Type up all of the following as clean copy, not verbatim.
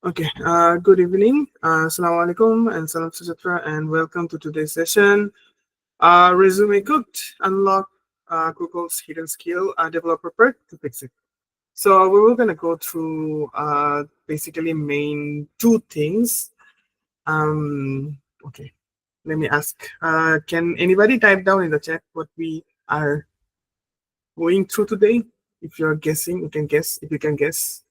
Okay, good evening. Assalamu alaikum and salam sejahtera, and welcome to today's session. Resume cooked, unlock Google's hidden skill, developer perk to fix it. So we were gonna go through basically main two things. Okay, let me ask. Can anybody type down in the chat what we are going through today? If you're guessing, you can guess. If you can guess.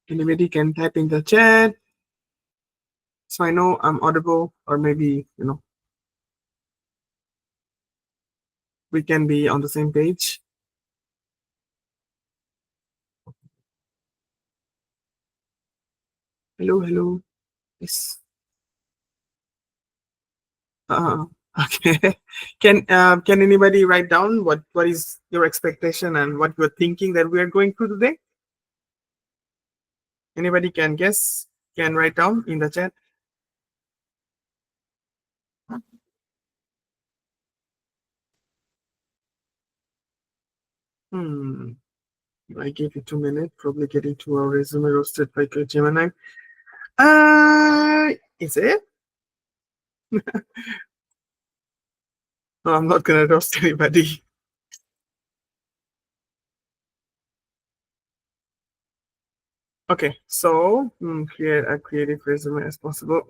Anybody can type in the chat. So I know I'm audible, or maybe, we can be on the same page. Hello, hello. Yes. Uh, okay. Can anybody write down what is your expectation and what you're thinking that we are going through today? Anybody can guess? Can write down in the chat? Hmm. I gave you 2 minutes. Probably getting to our resume roasted by Gemini. Is it? No, I'm not gonna roast anybody. Okay, so create a creative resume as possible.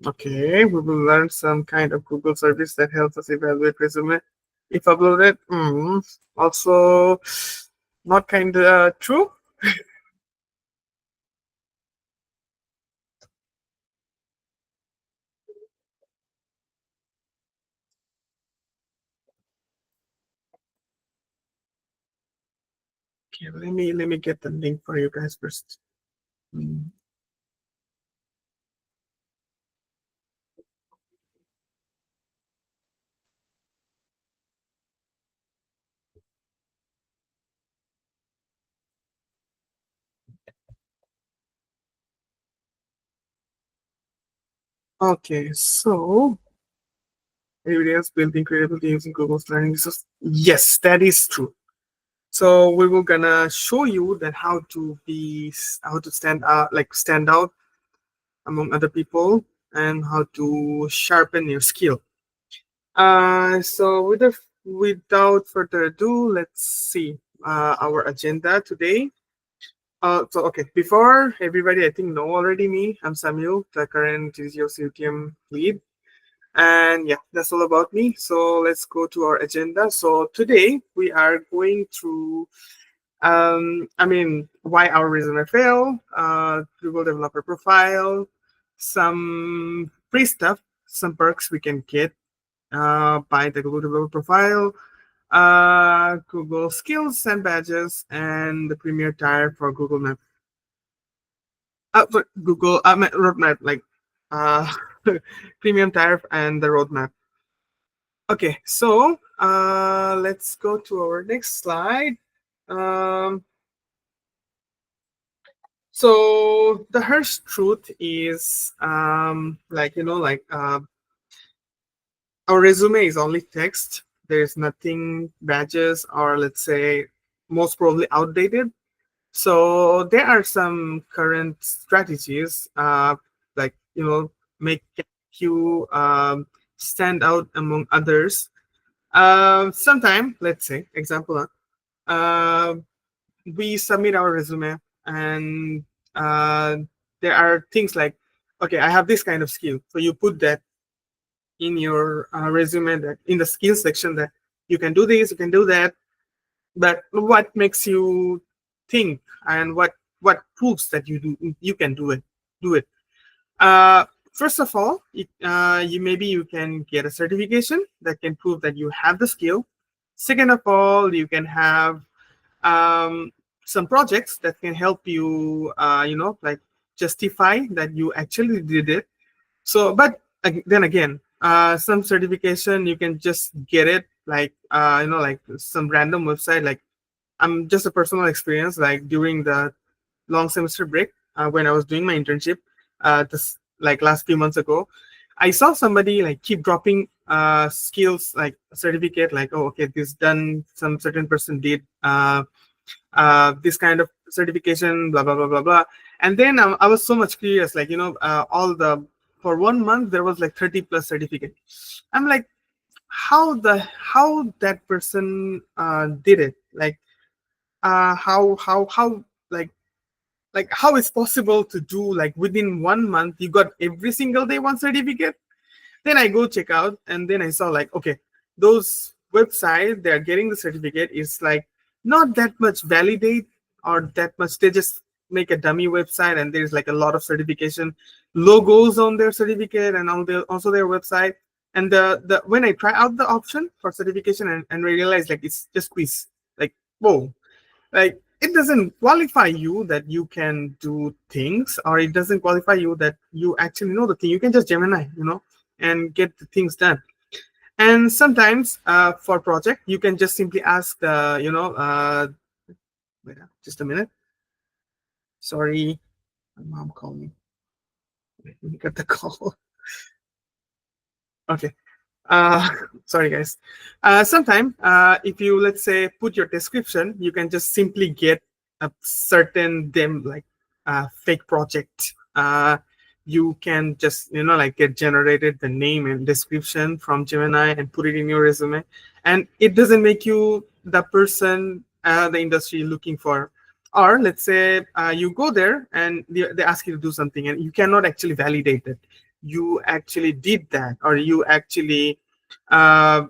Okay, we will learn some kind of Google service that helps us evaluate resume if uploaded. Also, not kind of true. Okay, let me get the link for you guys first. Mm. Okay, so areas building creativity using Google's learning resource. Yes, that is true. So we were gonna show you that how to stand out among other people and how to sharpen your skill. So without further ado, let's see our agenda today. So okay, before everybody, I think know already me. I'm Samiul, the current GDGoC UTM lead, and yeah, that's all about me. So let's go to our agenda. So today we are going through why our resume failed, Google developer profile, some free stuff, some perks we can get by the Google developer profile, Google skills and badges, and the premier tire for Google Map. For Google roadmap, like uh, premium tire and the roadmap. Okay, so let's go to our next slide. Um, So the harsh truth is, our resume is only text. There's nothing badges or let's say most probably outdated. So there are some current strategies, make you stand out among others. Sometime, let's say, example, uh, we submit our resume and uh, there are things like, okay, I have this kind of skill, so you put that in your resume, that in the skills section, that you can do this, you can do that. But what makes you think, and what proves that you can do it uh, First of all, you can get a certification that can prove that you have the skill. Second of all, you can have um, some projects that can help you, justify that you actually did it. So, but then again, some certification you can just get it like, like some random website, like I'm just a personal experience. Like during the long semester break, when I was doing my internship, this like last few months ago, I saw somebody like keep dropping skills like certificate, like, oh, okay, this done, some certain person did this kind of certification, blah blah blah blah blah. And then I was so much curious, like, all the, for 1 month there was like 30 plus certificate. I'm like, how that person did it, like, how like how it's possible to do, like, within 1 month you got every single day one certificate. Then I go check out, and then I saw, like, okay, those websites they are getting the certificate is like not that much validate or that much. They just make a dummy website, and there's like a lot of certification logos on their certificate and on their, also their website. And the when I try out the option for certification, and realize like it's just quiz, like, whoa, like it doesn't qualify you that you can do things, or it doesn't qualify you that you actually know the thing. You can just Gemini, and get the things done. And sometimes for project you can just simply ask the, wait, just a minute, sorry, my mom called me. Let me get the call. Okay. uh Sorry guys. Sometime if you, let's say, put your description, you can just simply get a certain them, like, fake project. You can just, like, get generated the name and description from Gemini and put it in your resume, and it doesn't make you the person the industry looking for. Or let's say you go there and they ask you to do something, and you cannot actually validate it you actually did that, or you actually uh,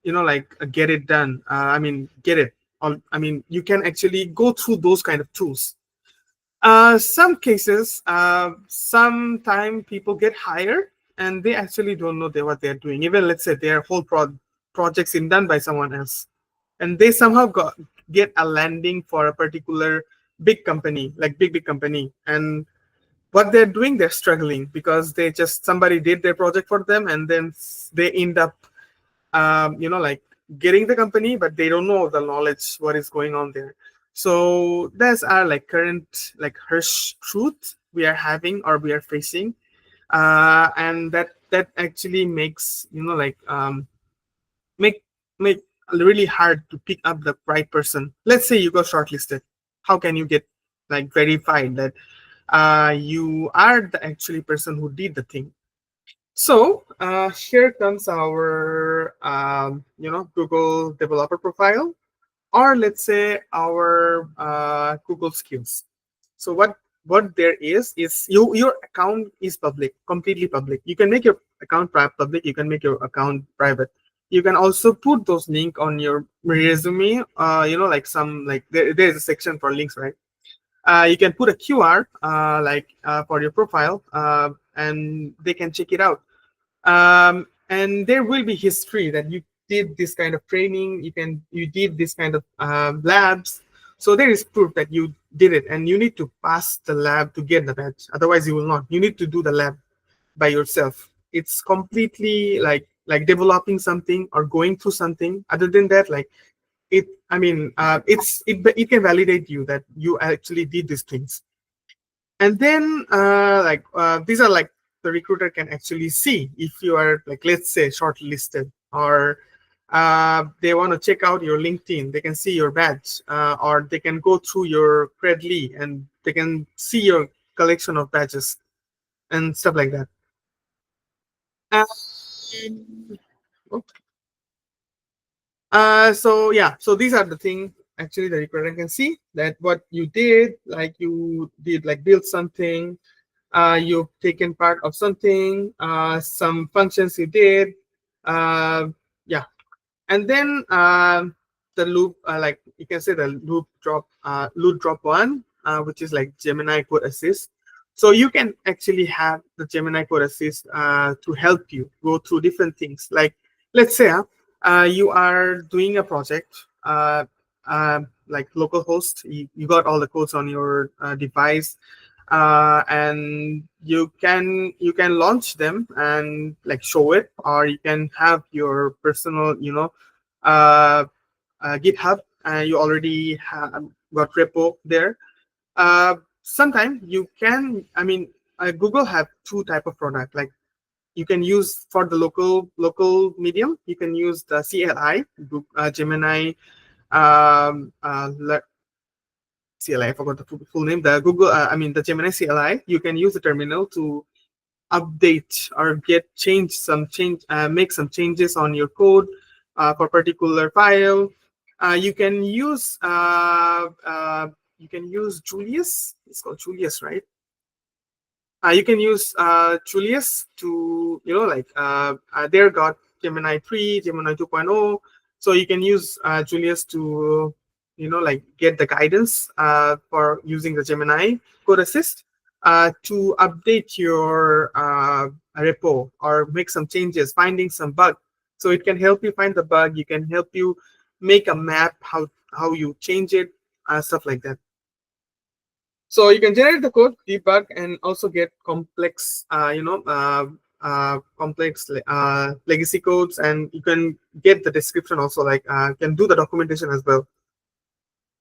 like, get it done. I mean, get it. I mean, you can actually go through those kind of tools. Some cases, sometime people get hired and they actually don't know what they're doing. Even, let's say, their whole project's in done by someone else, and they somehow get a landing for a particular big company, like big company, and what they're doing, they're struggling because they just, somebody did their project for them, and then they end up like, getting the company, but they don't know the knowledge what is going on there. So that's our, like, current, like, harsh truth we are having, or we are facing. And that actually makes, like, make make really hard to pick up the right person. Let's say you got shortlisted, how can you get, like, verified that you are the actually person who did the thing? So here comes our Google developer profile, or let's say our Google skills. So what there is your account is public, completely public. You can make your account public. You can make your account private. You can also put those link on your resume. Like, some, like, there's a section for links, right? You can put a QR, for your profile, and they can check it out. And there will be history that you did this kind of training. You did this kind of labs. So there is proof that you did it, and you need to pass the lab to get the badge. Otherwise, you will not. You need to do the lab by yourself. It's completely like developing something or going through something. Other than that, like, it, I mean, it can validate you that you actually did these things. And then these are, like, the recruiter can actually see if you are, like, let's say, shortlisted, or they want to check out your LinkedIn. They can see your badge, or they can go through your Credly and they can see your collection of badges and stuff like that. And, so yeah, so these are the thing actually the recruiter can see, that what you did, like, you did, like, build something, you've taken part of something, some functions you did, yeah. And then the loop, like, you can say the loop drop one, which is like Gemini Code Assist. So you can actually have the Gemini Code Assist to help you go through different things. Like, let's say you are doing a project, like localhost. You got all the codes on your device, and you can launch them and, like, show it, or you can have your personal, uh, GitHub you already have got repo there. Sometimes you can, Google have two type of product. Like you can use for the local medium, you can use the CLI, Gemini, CLI. I forgot the full name. The Google, the Gemini CLI. You can use the terminal to update or make some changes on your code for particular file. You can use Julius. It's called Julius, right? You can use Julius to, there got Gemini 3, Gemini 2.0. So you can use Julius to, get the guidance for using the Gemini Code Assist to update your repo or make some changes, finding some bug. So it can help you find the bug. You can help you make a map, how you change it, stuff like that. So you can generate the code, debug, and also get complex, legacy codes, and you can get the description also, like can do the documentation as well.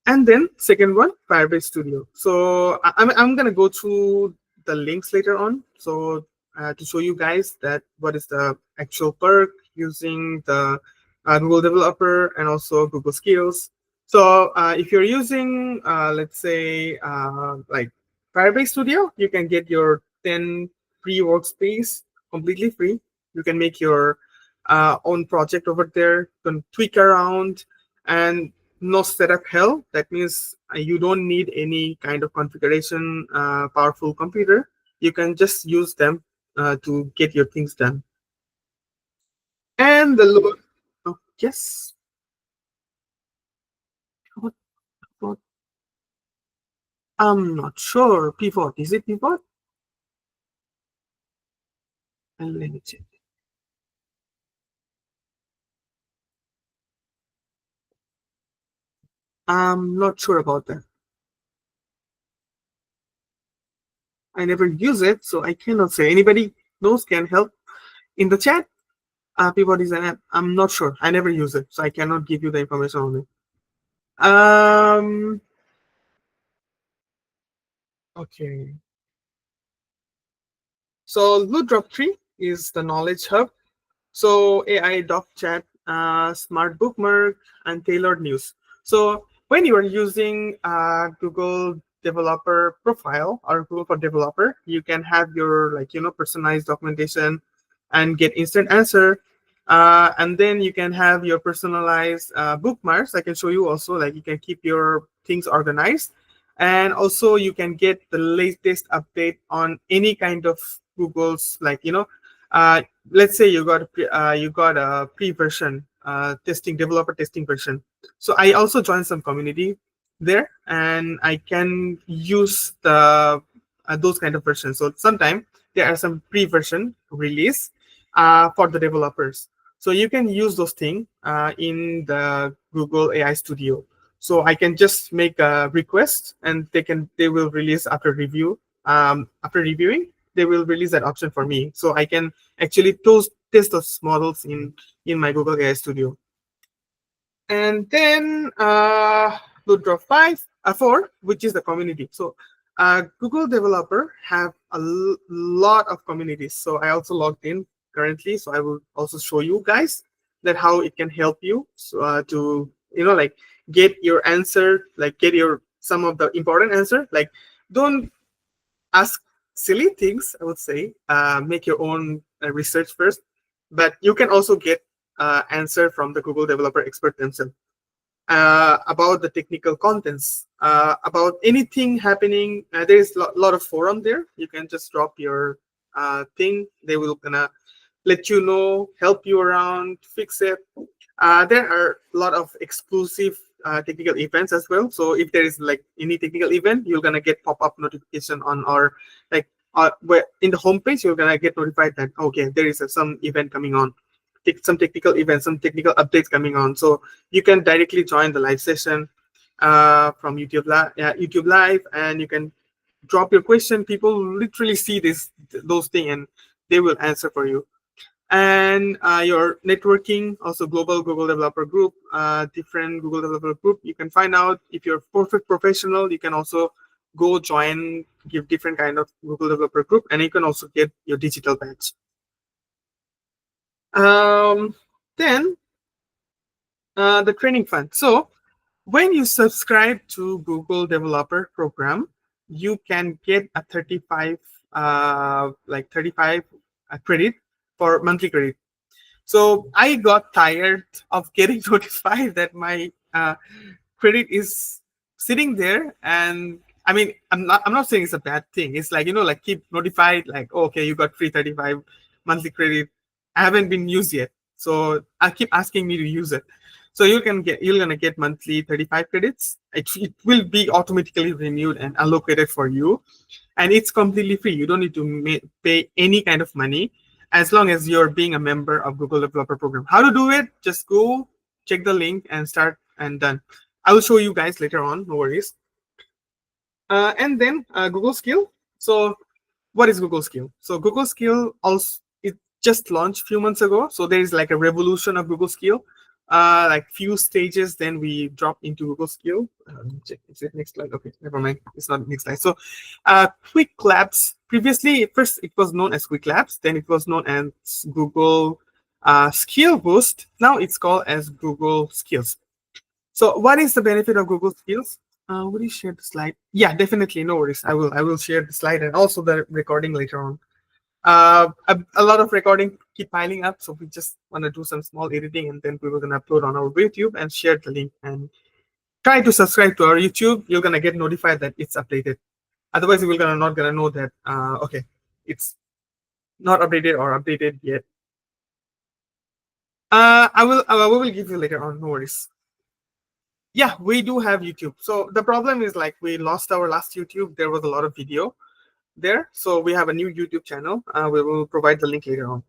And then second one, Firebase Studio. So I'm gonna go through the links later on. So to show you guys that what is the actual perk using the Google Developer and also Google Skills. So if you're using, let's say, like Firebase Studio, you can get your 10 free workspace completely free. You can make your own project over there. You can tweak around, and no setup hell. That means you don't need any kind of configuration, powerful computer. You can just use them to get your things done. And the lower, oh, yes. What? I'm not sure. Pivot. Is it pivot? And let me check. I'm not sure about that. I never use it, so I cannot say. Anybody knows can help in the chat. Pivot is an app. I'm not sure. I never use it, so I cannot give you the information on it. Okay. So Loot Drop 3 is the knowledge hub. So AI doc chat, smart bookmark, and tailored news. So when you are using Google developer profile or Google for developer, you can have your personalized documentation and get instant answer. And then you can have your personalized bookmarks. I can show you also, like you can keep your things organized. And also you can get the latest update on any kind of Google's, let's say you got a pre-version developer testing version. So I also joined some community there, and I can use the those kind of versions. So sometimes there are some pre-version release for the developers. So you can use those things in the Google AI Studio. So I can just make a request, and they will release after review. After reviewing, they will release that option for me, so I can actually test those models in my Google AI Studio. And then Loot Drop 4, which is the community. So Google developer have a lot of communities. So I also logged in currently. So I will also show you guys that how it can help you to get your answer, like get your some of the important answer. Like don't ask silly things, I would say. Make your own research first, but you can also get answer from the Google developer expert themselves about the technical contents, about anything happening. There is a lot of forum there. You can just drop your thing. They will gonna let you know, help you around, fix it. There are a lot of exclusive technical events as well. So if there is like any technical event, you're gonna get pop-up notification on our where in the homepage you're gonna get notified that okay, there is some event coming on, some technical events, some technical updates coming on. So you can directly join the live session from YouTube Live, and you can drop your question. People literally see those things and they will answer for you. And your networking, also global Google developer group, different Google developer group. You can find out if you're perfect professional. You can also go join, give different kind of Google developer group, and you can also get your digital badge. Then the training fund. So when you subscribe to Google Developer Program, you can get a 35 credit for monthly credit. So I got tired of getting notified that my credit is sitting there, and I mean, I'm not saying it's a bad thing. It's like, like keep notified, like, oh, okay, you got free 35 monthly credit. I haven't been used yet, so I keep asking me to use it. So you're gonna get monthly 35 credits. It will be automatically renewed and allocated for you, and it's completely free. You don't need to pay any kind of money as long as you're being a member of Google Developer Program. How to do it? Just go check the link and start and done. I will show you guys later on. No worries. And then Google Skill. So what is Google Skill? So Google Skill also, it just launched a few months ago. So there is like a revolution of Google Skill. Like few stages, then we drop into Google Skill. Check, is it next slide? Okay, never mind. It's not next slide. So Quick Labs. Previously, first it was known as Quick Labs. Then it was known as Google Skill Boost. Now it's called as Google Skills. So what is the benefit of Google Skills? Will you share the slide? Yeah, definitely. No worries. I will share the slide and also the recording later on. A lot of recording keep piling up, so we just want to do some small editing, and then we were gonna upload on our YouTube and share the link, and try to subscribe to our YouTube. You're gonna get notified that it's updated. Otherwise, you will not gonna know that okay, it's not updated or updated yet. We will give you later on. No worries. Yeah, we do have YouTube. So the problem is like we lost our last YouTube. There was a lot of video there, so we have a new YouTube channel. We will provide the link later on.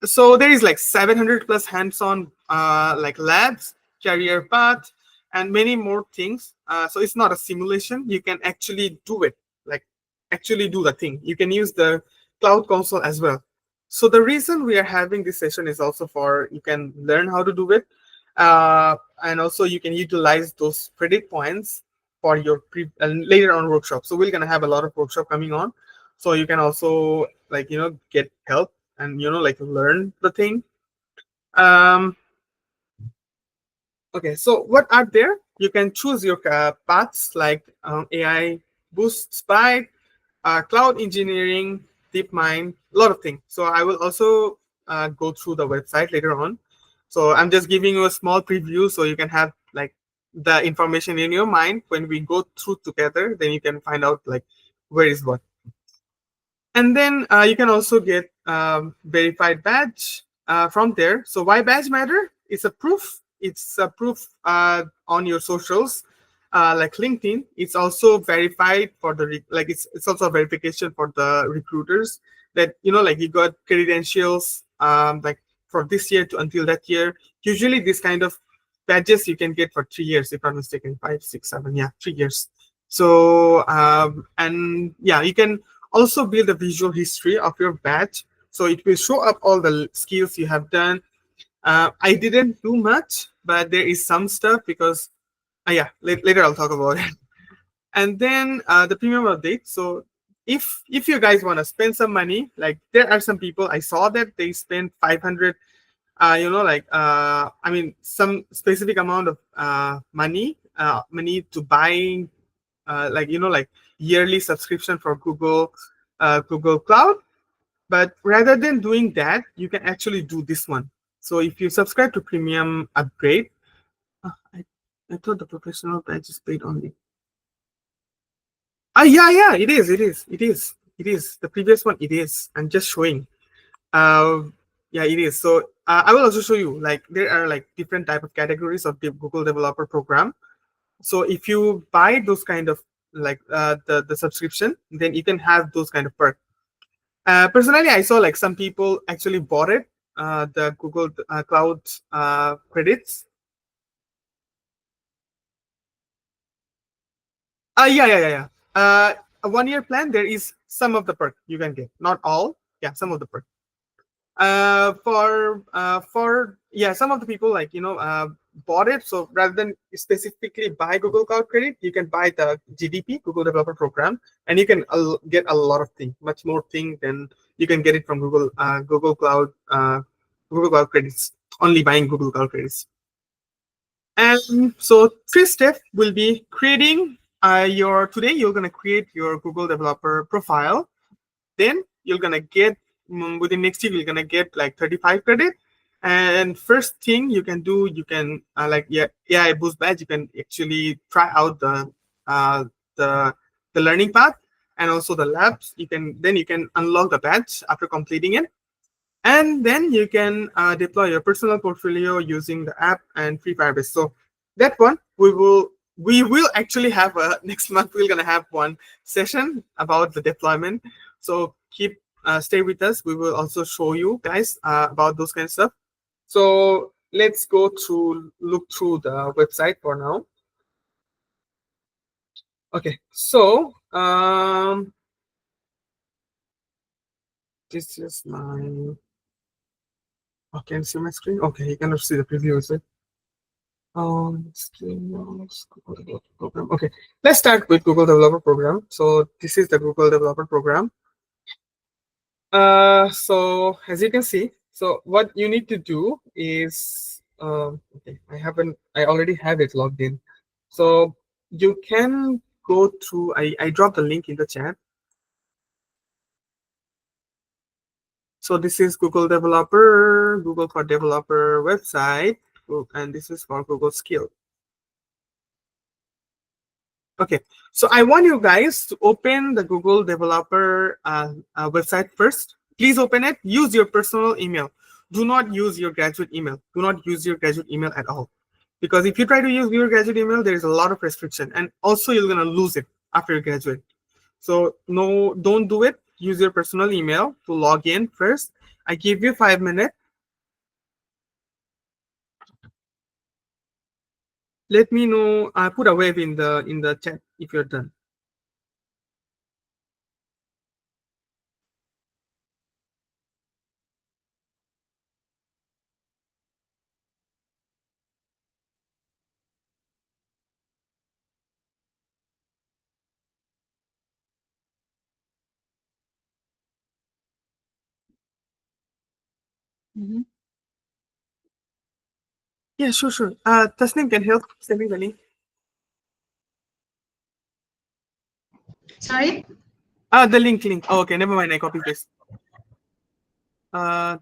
So there is like 700 plus hands-on like labs, career path, and many more things. So it's not a simulation. You can actually do it, like actually do the thing. You can use the cloud console as well. So the reason we are having this session is also for you can learn how to do it, and also you can utilize those credit points for your and later on workshop. So we're gonna have a lot of workshop coming on, so you can also like get help and like learn the thing. um okay, so what are there? You can choose your paths like AI boost spy, cloud engineering, deep mind, a lot of things. So I will also go through the website later on. So I'm just giving you a small preview so you can have like the information in your mind. When we go through together, then you can find out like where is what. And then you can also get verified badge from there. So why badge matter? It's a proof. It's a proof on your socials, like LinkedIn. It's also verified for the like it's also a verification for the recruiters that like you got credentials like for this year to until that year. Usually this kind of badges you can get for 3 years, if I'm mistaken, 5, 6, 7, yeah, 3 years. So and yeah, you can also build a visual history of your badge, so it will show up all the skills you have done. I didn't do much, but there is some stuff because yeah, later I'll talk about it. And then the premium update. So if you guys want to spend some money, like there are some people I saw that they spend 500 like I mean some specific amount of money to buying like like yearly subscription for Google Cloud. But rather than doing that, you can actually do this one. So if you subscribe to premium upgrade, I thought the professional badge is paid only. Yeah, it is the previous one. It is. I'm just showing. Yeah, it is. So I will also show you like there are like different type of categories of the Google Developer Program. So if you buy those kind of like the subscription, then you can have those kind of perks. Personally, I saw like some people actually bought it, the Google Cloud credits. Yeah. A 1 year plan, there is some of the perk you can get, not all. Yeah, some of the perks. For yeah, some of the people like bought it. So rather than specifically buy Google Cloud Credit, you can buy the GDP, Google Developer Program, and you can get a lot of things, much more thing than you can get it from Google Cloud Credits. Only buying Google Cloud Credits. And so three steps will be creating your today you're gonna create your Google Developer profile. Then you're gonna get within next week you're gonna get like 35 credit. And first thing you can do, you can like yeah AI boost badge. You can actually try out uh, the the learning path and also the labs. You can unlock the badge after completing it, and then you can deploy your personal portfolio using the app and free Firebase. So that one we will actually have a next month. We're gonna have one session about the deployment. So keep stay with us. We will also show you guys about those kind of stuff. So let's go to look through the website for now. Okay, so this is my. Oh, can you see my screen? Okay, you cannot see the preview, is it? Google Developer Program. Okay, let's start with Google Developer Program. So this is the Google Developer Program. So as you can see, so what you need to do is, okay, I already have it logged in. So you can go to, I dropped the link in the chat. So this is Google for Developer website, and this is for Google Skill. Okay, so I want you guys to open the Google Developer website first. Please open it. Use your personal email. Do not use your graduate email. Do not use your graduate email at all. Because if you try to use your graduate email, there is a lot of restriction. And also you're going to lose it after you graduate. So no, don't do it. Use your personal email to log in first. I give you 5 minutes. Let me know. Put a wave in the chat if you're done. Mhm. Yeah, sure, sure. Tasnim can help sending the link. Sorry? The link. Oh, okay, never mind. I copy paste.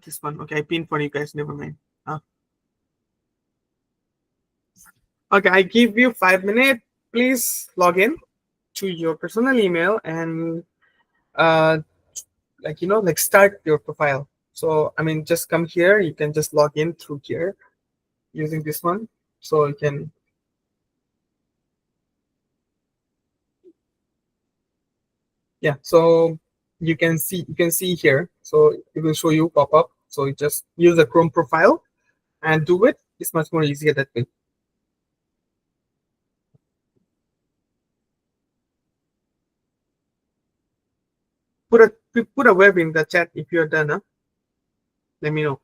This one. Okay, I pinned for you guys. Never mind. Okay, I give you 5 minutes. Please log in to your personal email and like start your profile. So I mean, just come here. You can just log in through here using this one. So you can. Yeah. So you can see here. So it will show you pop up. So you just use a Chrome profile and do it. It's much more easier that way. Put a web in the chat if you're done. Huh? Let me know.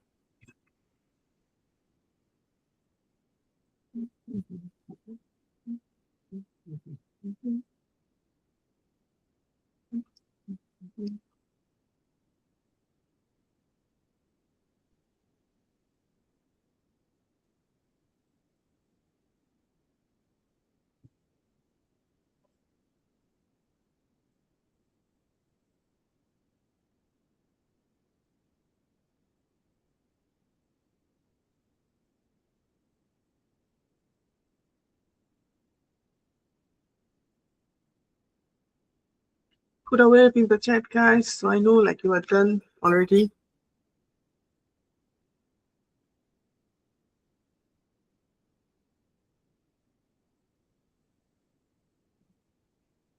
Put a web in the chat, guys, so I know like you are done already.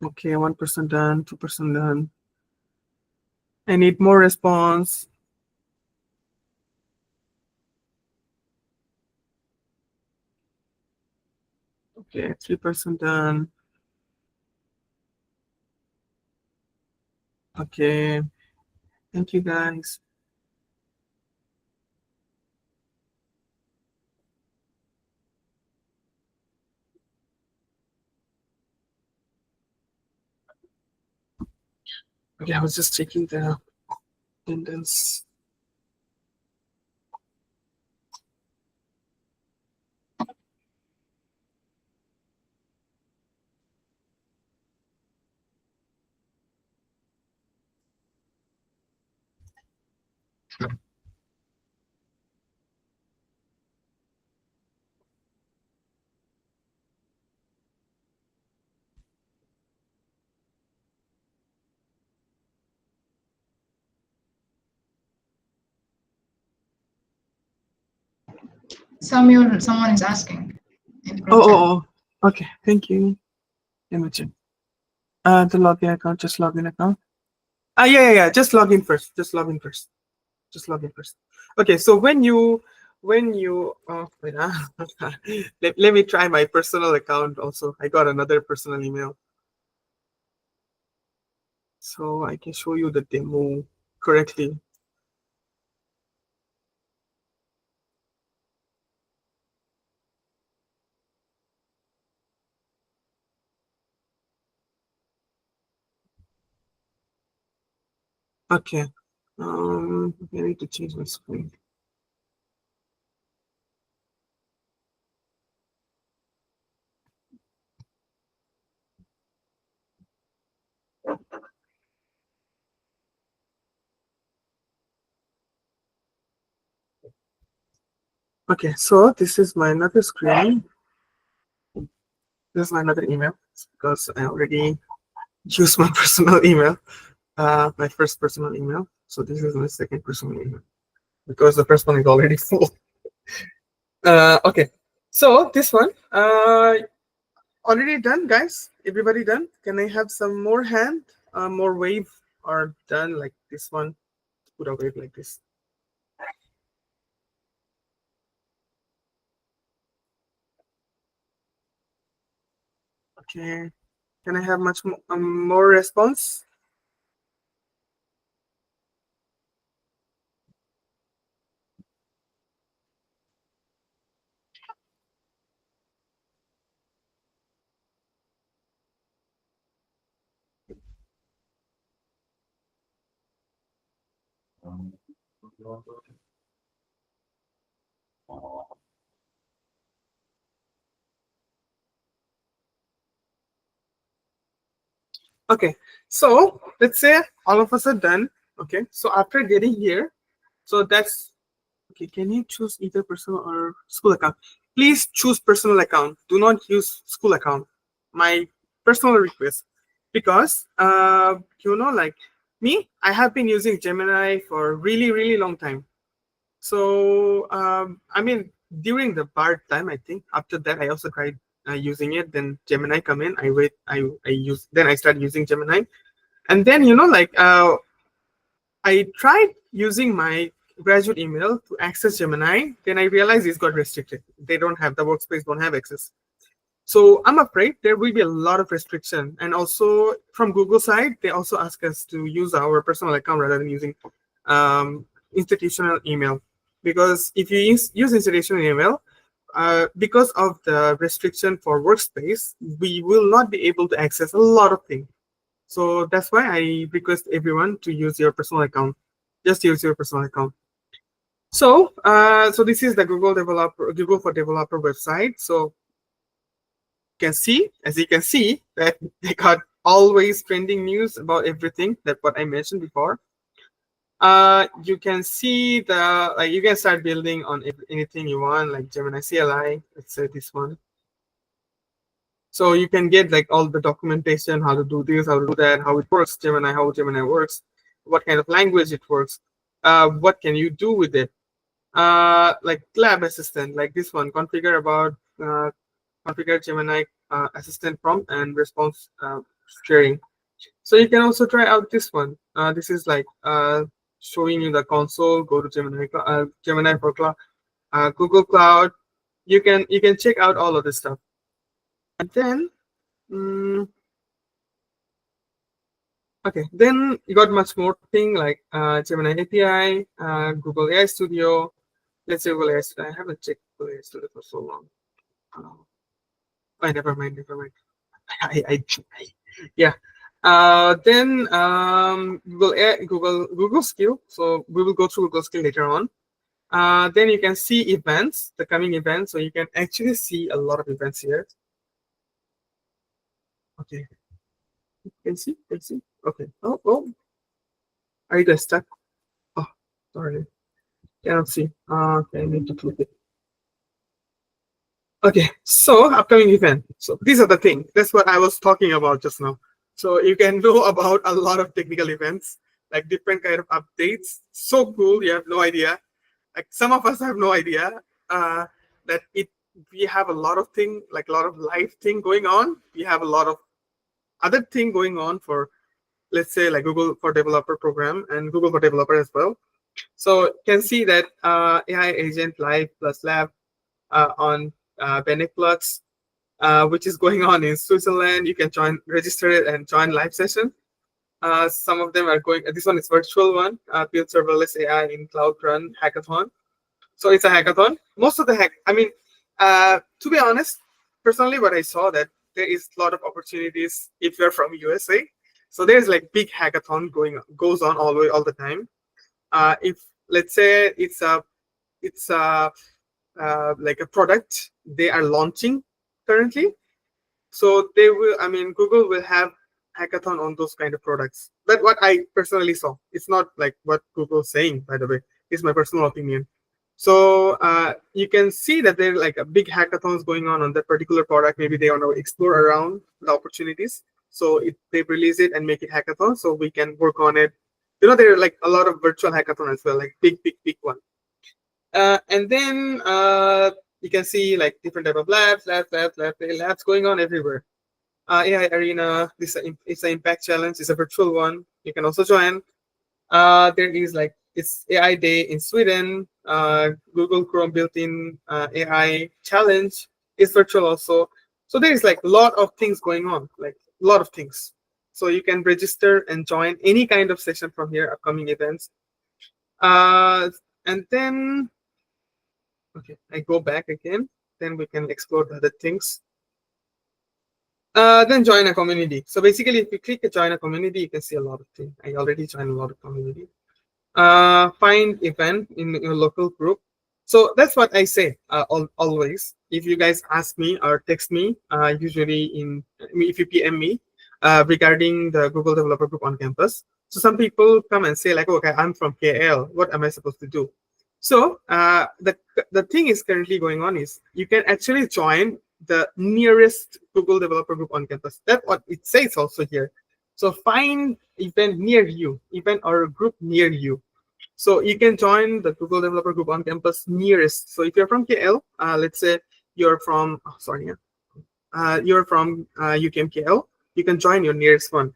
Okay, 1% done, 2% done. I need more response. Okay, 3% done. Okay. Thank you, guys. Okay, I was just checking the attendance. Samuel, someone is asking in the group Oh, chat. oh. Okay, thank you. Let me check. The login account, just login account. Yeah. Just log in first. Just log in first. Just log in first. Okay, so when you wait, let me try my personal account also. I got another personal email, so I can show you the demo correctly. Okay. I need to change my screen. Okay, so this is my another screen. This is my another email because I already used my personal email, my first personal email. So this is my second personal email because the first one is already full. Okay, so this one already done, guys. Everybody done? Can I have some more hand, more wave, or done like this one? Put a wave like this. Okay. Can I have much more response? Okay, so let's say all of us are done. Okay, so after getting here, so that's okay. Can you choose either personal or school account? Please choose personal account. Do not use school account. My personal request, because like me, I have been using Gemini for a really long time. So I mean, during the BART time, I think after that I also tried using it. Then Gemini come in. I use. Then I started using Gemini, and then I tried using my graduate email to access Gemini. Then I realized it's got restricted. They don't have the workspace. Don't have access. So I'm afraid there will be a lot of restriction. And also from Google side, they also ask us to use our personal account rather than using institutional email. Because if you use institutional email, because of the restriction for workspace, we will not be able to access a lot of things. So that's why I request everyone to use your personal account. Just use your personal account. So, so this is the Google for Developer website. So as you can see, that they got always trending news about everything that what I mentioned before. You can see you can start building on anything you want, like Gemini CLI. Let's say this one. So you can get like all the documentation, how to do this, how to do that, how it works, Gemini, how Gemini works, what kind of language it works, what can you do with it. Like lab assistant, like this one, configure Gemini assistant prompt and response sharing. So you can also try out this one. This is like showing you the console. Go to Gemini for Cloud, Google Cloud. You can check out all of this stuff. And then Okay, then you got much more thing like Gemini API, Google AI Studio. Let's say Google AI Studio. I haven't checked Google AI Studio for so long. Oh, never mind, never mind. I yeah. Then Google Skill. So we will go through Google Skill later on. Then you can see events, the coming events. So you can actually see a lot of events here. Okay, you can see, Okay. Oh, are you guys stuck? Oh, sorry, cannot see. Okay, I need to click it. Okay, so upcoming event. So these are the things. That's what I was talking about just now. So you can know about a lot of technical events, like different kind of updates. So cool, you have no idea. Like some of us have no idea that it. We have a lot of thing, like a lot of live thing going on. We have a lot of other thing going on for, let's say, like Google for Developer program and Google for Developer as well. So you can see that AI Agent Live plus Lab on Beneflux, which is going on in Switzerland. You can join, register it, and join live session. Some of them are going. This one is virtual one. Build serverless AI in Cloud Run hackathon. So it's a hackathon. Most of the I mean, to be honest, personally, what I saw that there is a lot of opportunities if you're from USA. So there's like big hackathon goes on all the time. If let's say it's like a product they are launching currently, so they will, I mean, Google will have hackathon on those kind of products. But what I personally saw, it's not like what Google's saying, by the way. It's my personal opinion. So you can see that there are like a big hackathons going on that particular product. Maybe they want to explore around the opportunities. So they release it and make it hackathon, so we can work on it. You know, there are like a lot of virtual hackathon as well, like big one. And then you can see like different type of labs going on everywhere. AI Arena, this it's an impact challenge. It's a virtual one. You can also join. There is like it's AI Day in Sweden. Google Chrome built-in AI challenge is virtual also. So there is like a lot of things going on, like a lot of things. So you can register and join any kind of session from here, upcoming events. And then okay, I go back again. Then we can explore the other things. Then join a community. So basically, if you click join a community, you can see a lot of things. I already joined a lot of community. Find event in your local group. So that's what I say always. If you guys ask me or text me, usually if you PM me regarding the Google Developer Group on campus. So some people come and say like, okay, I'm from KL. What am I supposed to do? So the thing is currently going on is you can actually join the nearest Google Developer Group on campus. That's what it says also here. So find event near you, event or a group near you. So you can join the Google Developer Group on campus nearest. So if you're from KL, let's say you're from, you're from UTM KL, you can join your nearest one.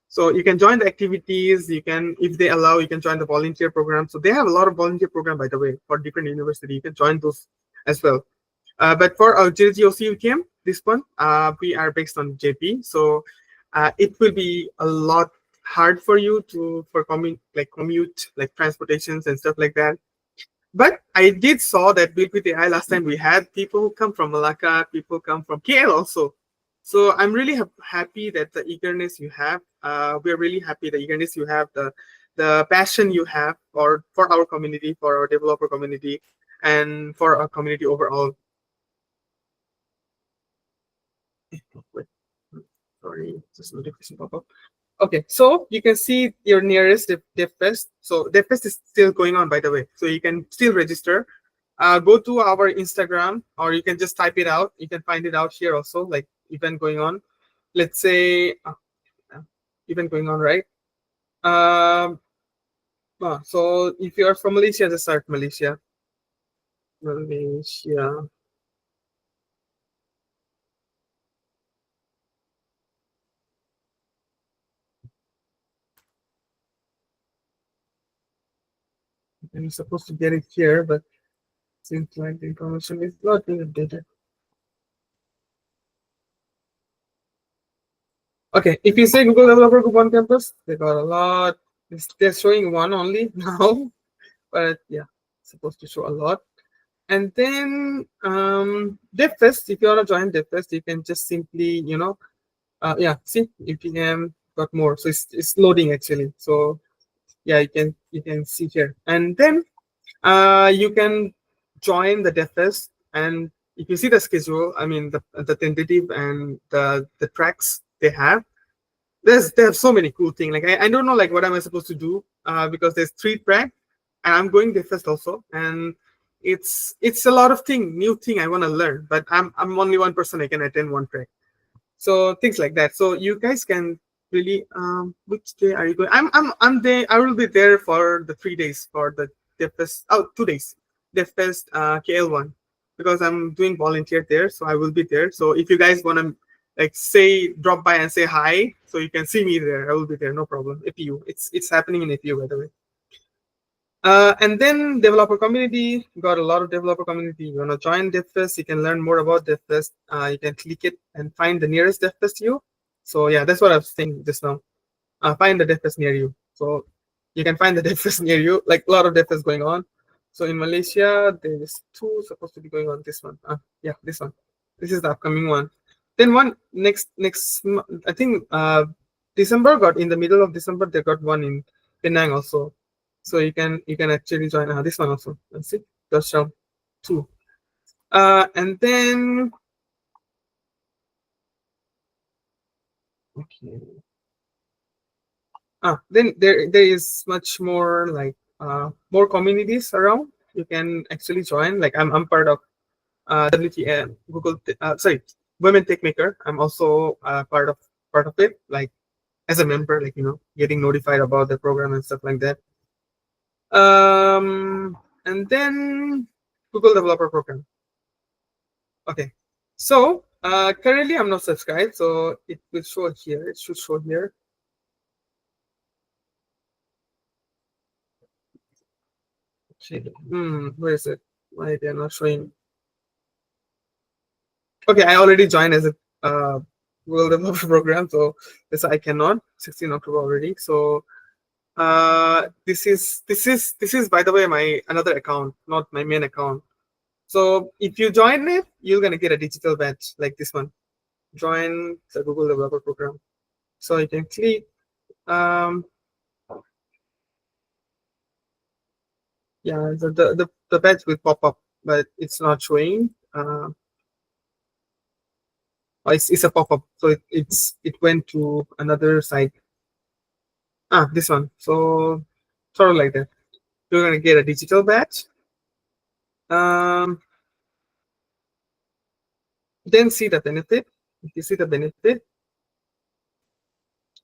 So you can join the activities. You can, if they allow, you can join the volunteer program. So they have a lot of volunteer program, by the way, for different university. You can join those as well. But for our GDGoC UTM, this one, we are based on JP. So it will be a lot hard for you to commute, like transportations and stuff like that. But I did saw that Build with AI last time we had people who come from Malacca, people come from KL also. So I'm really happy that the eagerness you have. We're really happy the eagerness you have, the passion you have for our community, for our developer community, and for our community overall. Wait, sorry, just notification pop up. Okay, so you can see your nearest DevFest. So DevFest is still going on, by the way. So you can still register. Go to our Instagram, or you can just type it out. You can find it out here also, like event going on. Let's say event going on, right? So if you are from Malaysia, just start Malaysia. Malaysia. I'm supposed to get it here, but seems like the information is not being updated. Okay, if you say Google Developer Group on campus, they got a lot. They're showing one only now, but yeah, it's supposed to show a lot. And then DevFest, if you want to join DevFest, you can just simply, yeah, see UTM got more. So it's loading actually. So yeah, you can see here. And then you can join the DevFest, and if you see the schedule, I mean the tentative and the tracks they have, they have so many cool things. Like I don't know like what am I supposed to do because there's 3 track, and I'm going there first also, and it's a lot of new thing I want to learn, but I'm only one person, I can attend 1 track. So things like that. So you guys can really which day are you going? I'm there. I will be there for the 3 days for the DevFest. Oh, 2 days DevFest KL1, because I'm doing volunteer there, so I will be there. So if you guys want to like say drop by and say hi, so you can see me there, I will be there, no problem. APU, it's happening in APU, by the way. And then developer community, got a lot of developer community. You want to join DevFest, you can learn more about DevFest. You can click it and find the nearest DevFest to you. So yeah, that's what I was saying just now. Find the DevFest near you. So you can find the DevFest near you, like a lot of DevFest going on. So in Malaysia, there is 2 supposed to be going on. This one, yeah, this one. This is the upcoming one. Then one next, I think December, got in the middle of December, they got one in Penang also. So you can actually join this one also. Let's see, just show 2. And then okay. Then there is much more like more communities around. You can actually join. Like I'm part of WTM Google. Sorry, Women Tech Maker. I'm also part of it. Like as a member, like getting notified about the program and stuff like that. And then Google Developer Program. Okay, so currently I'm not subscribed, so it will show here. It should show here. Where is it? Why they're not showing? Okay, I already joined as a Google Developer Program, so this I cannot. 16 October already. So this is by the way my another account, not my main account. So if you join it, you're gonna get a digital badge like this one. Join the Google Developer Program. So you can click. Yeah, the badge will pop up, but it's not showing. It's a pop-up, so it went to another site. This one. So sort of like that. You're gonna get a digital badge. Then see the benefit. If you see the benefit,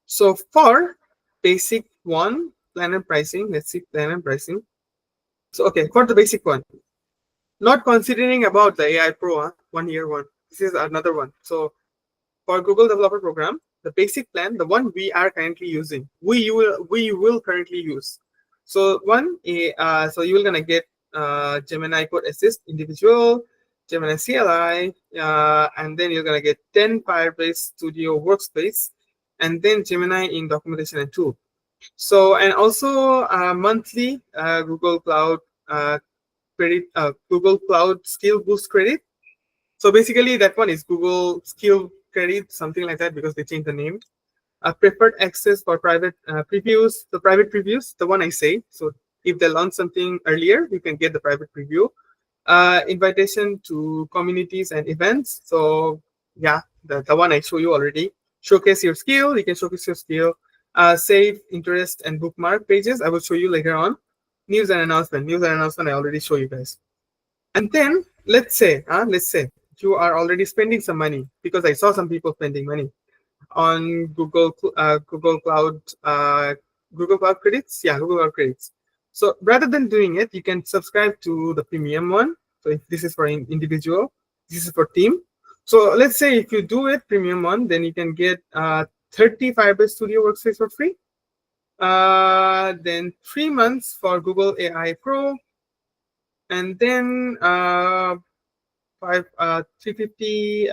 so for basic one, plan and pricing. Let's see plan and pricing. So okay, for the basic one, not considering about the AI Pro 1 year one. This is another one. So for Google Developer Program, the basic plan, the one we are currently using, we will currently use. So so you will gonna get Gemini Code Assist individual, Gemini CLI, and then you're gonna get 10 Firebase Studio Workspace, and then Gemini in documentation and tool. So and also monthly Google Cloud credit, Google Cloud Skill Boost credit. So basically, that one is Google Skill Credit, something like that, because they changed the name. Preferred access for private previews. The private previews, the one I say. So if they launch something earlier, you can get the private preview. Invitation to communities and events. So yeah, the one I show you already. Showcase your skill. You can showcase your skill. Save interest and bookmark pages. I will show you later on. News and announcement. News and announcement I already show you guys. And then let's say you are already spending some money, because I saw some people spending money on Google Cloud credits. Yeah, Google Cloud credits. So rather than doing it, you can subscribe to the premium one. So if this is for individual, this is for team. So let's say if you do it premium one, then you can get 30 Firebase Studio Workspace for free. Then 3 months for Google AI Pro, and then 350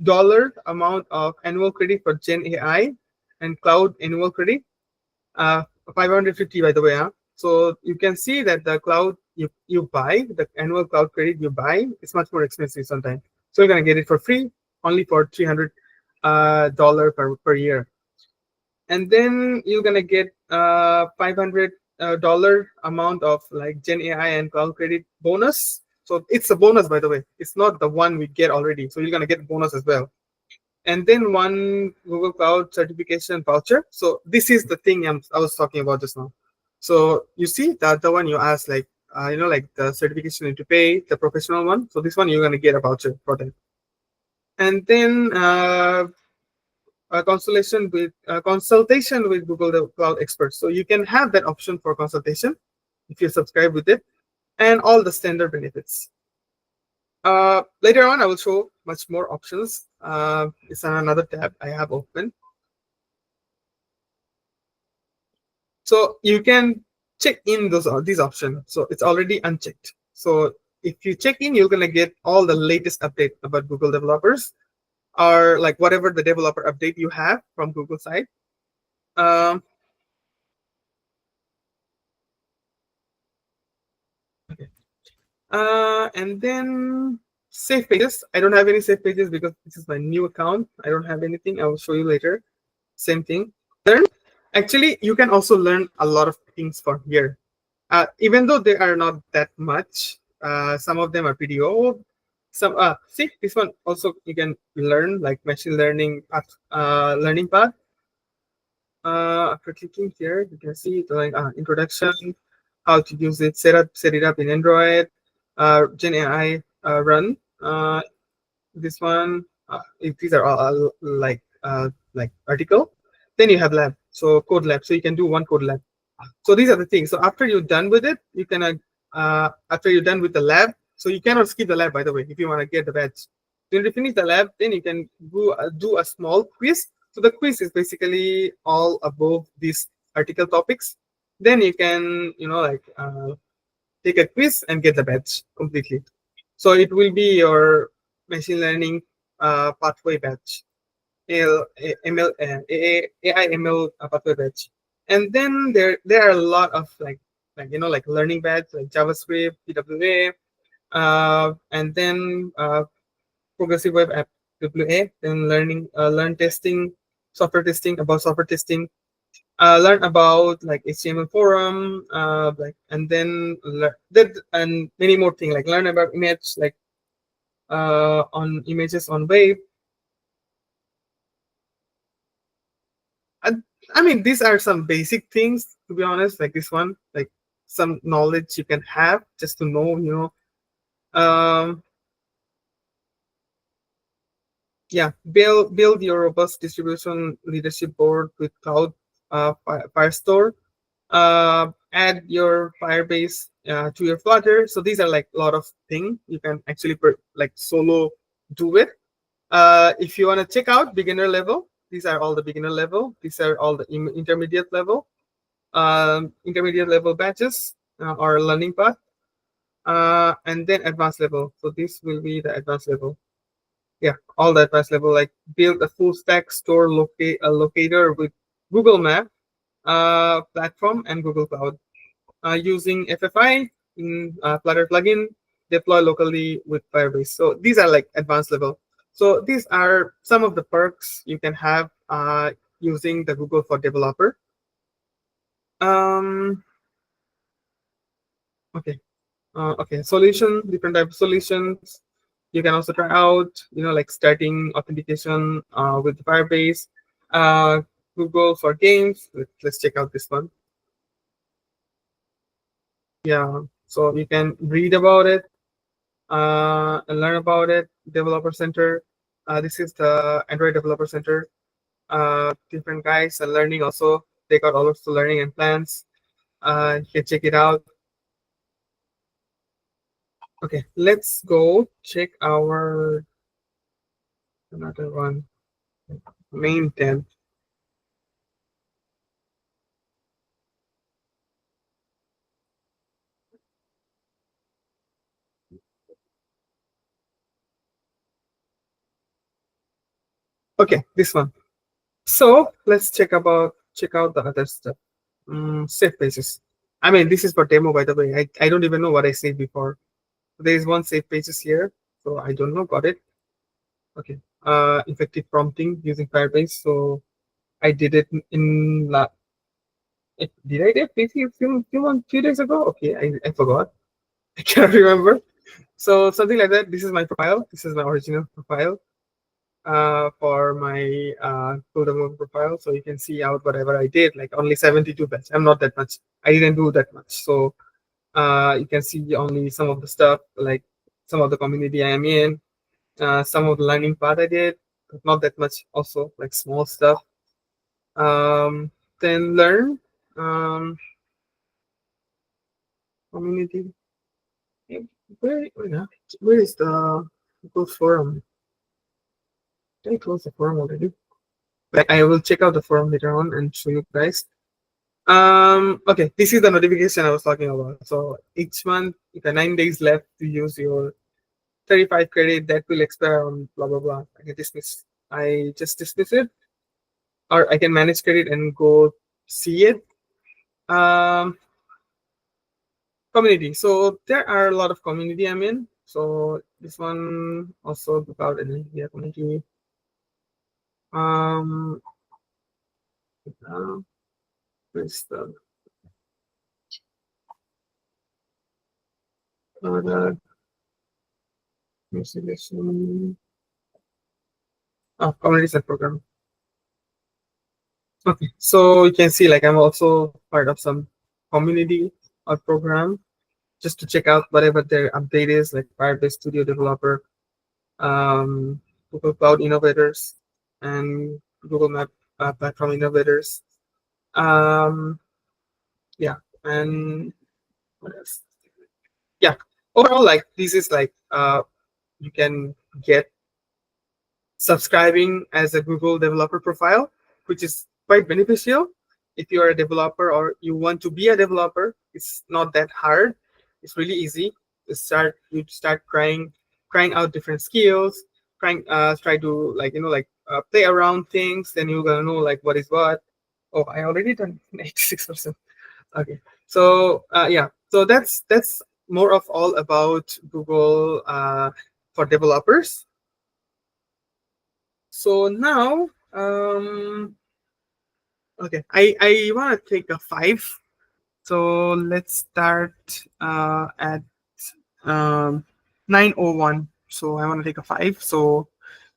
dollar amount of annual credit for Gen AI and cloud annual credit. 550 by the way. So you can see that the cloud you buy, the annual cloud credit you buy is much more expensive sometimes. So you're gonna get it for free, only for $300 dollar per year. And then you're gonna get $500 dollar amount of like Gen AI and cloud credit bonus. So it's a bonus, by the way. It's not the one we get already. So you're gonna get bonus as well. And then one Google Cloud certification voucher. So this is the thing I was talking about just now. So you see the other one you asked, like like the certification you need to pay, the professional one. So this one you're gonna get a voucher for that. And then a consultation with Google Cloud experts. So you can have that option for consultation if you subscribe with it, and all the standard benefits. Later on, I will show much more options. It's on another tab I have open. So you can check in these options. So it's already unchecked. So if you check in, you're gonna get all the latest update about Google developers, or like whatever the developer update you have from Google side. Um, okay. And then save pages. I don't have any save pages because this is my new account. I don't have anything. I will show you later. Same thing. Learn. Actually, you can also learn a lot of things from here. Even though they are not that much, some of them are pretty old. Some see this one also you can learn like machine learning path, learning path. After clicking here, you can see the like introduction, how to use it, set it up in Android, Gen AI run. This one, if these are all like article. Then you have lab, so code lab. So you can do one code lab. So these are the things. So after you're done with it, you can after you're done with the lab, so you cannot skip the lab, by the way, if you want to get the badge. When you finish the lab, then you can do a small quiz. So the quiz is basically all above these article topics. Then you can take a quiz and get the badge completely. So it will be your machine learning pathway badge. ML, AI ML pathway badge. And then there are a lot of like learning badge like JavaScript, PWA, and then progressive web app WA, then learn testing, software testing, learn about like HTML forum, like and then and many more things like learn about image like on images on web. I, I mean, these are some basic things, to be honest, like this one, like some knowledge you can have just to know. Um, yeah, build your robust distribution leadership board with Cloud Firestore. Add your Firebase to your Flutter. So these are like a lot of things you can actually like solo do it. If you want to check out beginner level, these are all the beginner level. These are all the intermediate level. Intermediate level batches or learning path, and then advanced level. So this will be the advanced level. Yeah, all the advanced level, like build a full stack store locator with Google Map platform and Google Cloud using FFI in Flutter plugin, deploy locally with Firebase. So these are like advanced level. So these are some of the perks you can have using the Google for Developer. Um, okay. Okay, different type of solutions. You can also try out, like starting authentication with Firebase, uh, Google for Games. Let's check out this one. Yeah, so you can read about it and learn about it. Developer Center. This is the Android Developer Center. Different guys are learning also. They got all of the learning and plans. You can check it out. Okay, let's go check our another one, main tab. Okay, this one. So let's check out the other stuff. Save pages. I mean, this is for demo, by the way. I don't even know what I said before. There is one save pages here, so I don't know. Got it. Okay. Effective prompting using Firebase. So I did it in did I do it few days ago? Okay, I forgot. I can't remember. So something like that. This is my profile. This is my original profile for my full demo profile. So you can see out whatever I did, like only 72 batch. I'm not that much. I didn't do that much. So you can see only some of the stuff, like some of the community I am in, some of the learning part I did, but not that much also, like small stuff. Then learn, um, community. Yeah, where is the Google forum? Did I close the forum already? Like I will check out the forum later on and show you guys. Okay, this is the notification I was talking about. So each month, you have 9 days left to use your 35 credit that will expire on blah blah blah. I can dismiss. I just dismiss it, or I can manage credit and go see it. Um, Community. So there are a lot of community I'm in. So this one also about NVIDIA community. Um, uh, where's the uh, investigation? Oh, communities and program. Okay, so you can see like I'm also part of some community or program just to check out whatever their update is, like Firebase Studio Developer, um, Google Cloud Innovators, and Google Map Platform Innovators. Um, yeah, and what else? Yeah, overall, like this is like you can get subscribing as a Google developer profile, which is quite beneficial. If you are a developer or you want to be a developer, it's not that hard. It's really easy to start. You start trying out different skills, try to like play around things. Then you're gonna know like what is what. Oh, I already done 86%. Okay, so yeah, so that's more of all about Google for developers. So now, okay, I want to take a 5. So let's start at um, 9:01. So I want to take a 5. So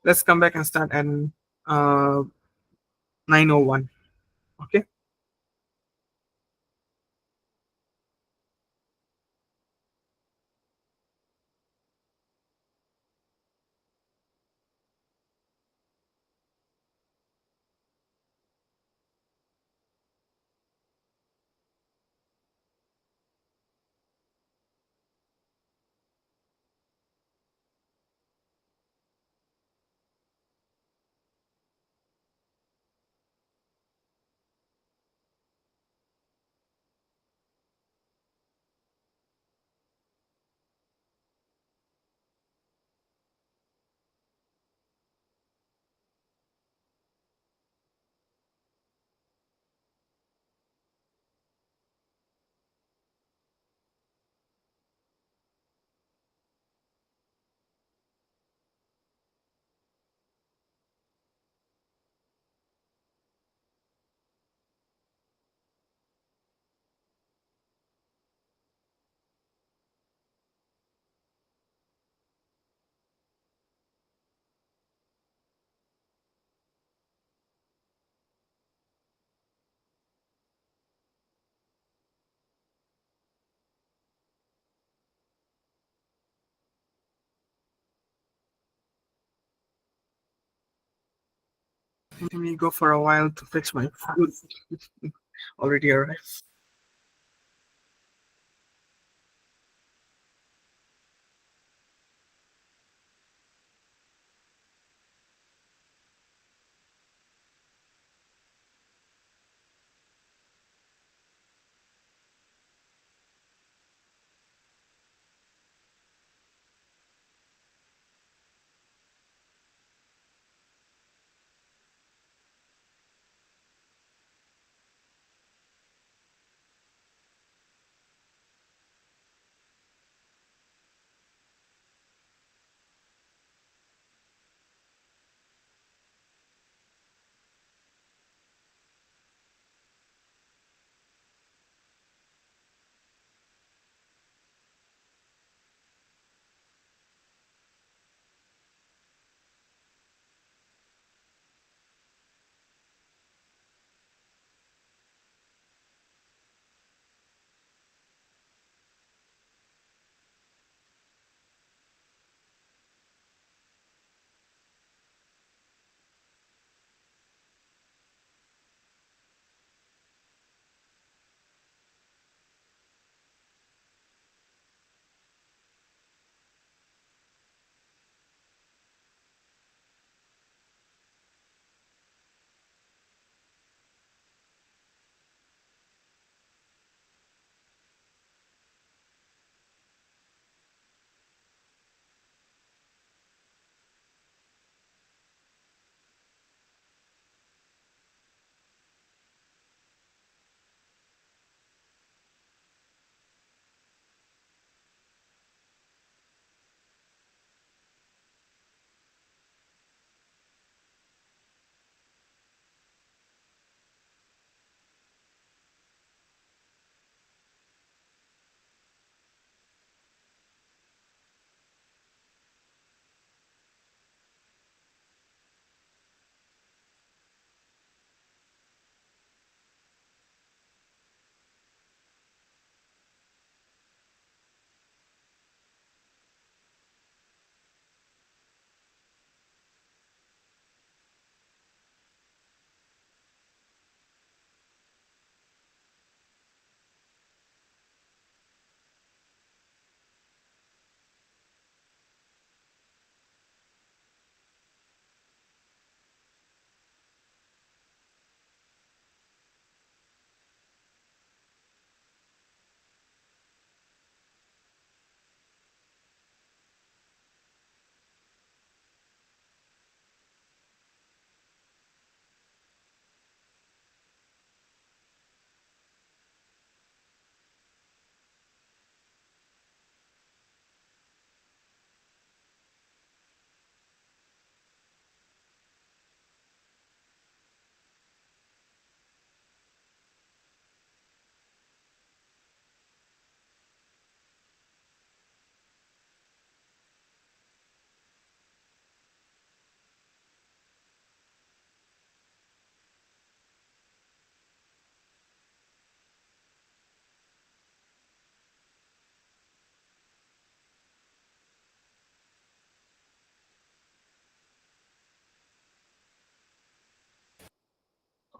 let's come back and start at 9:01. Okay. Let me go for a while to fetch my food. Already arrived.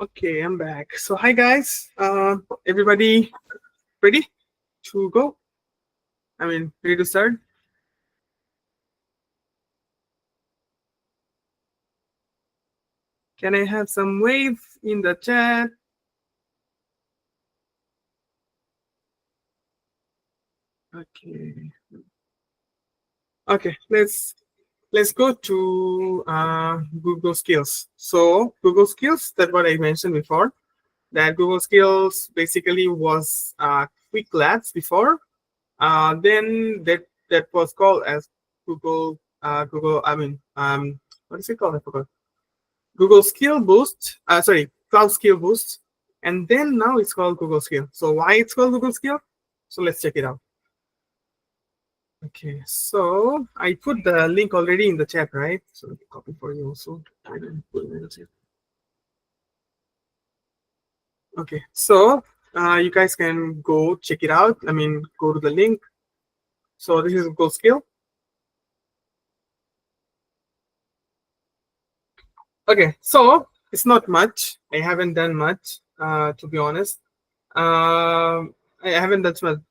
Okay, I'm back. So hi guys, everybody ready to go? I mean, ready to start? Can I have some wave in the chat? Okay. Okay, let's go to Google Skills. So Google Skills, that's what I mentioned before. That Google Skills basically was quick labs before. Then that was called as Google. I mean, what is it called? I forgot. Google Skill Boost. Sorry, Cloud Skill Boost. And then now it's called Google Skill. So why it's called Google Skill? So let's check it out. Okay, so I put the link already in the chat, right? So let me copy for you also. I didn't put it in the chat. Okay, so you guys can go check it out. I mean, go to the link. So this is Google Skill. Okay, so it's not much. I haven't done much, to be honest. I haven't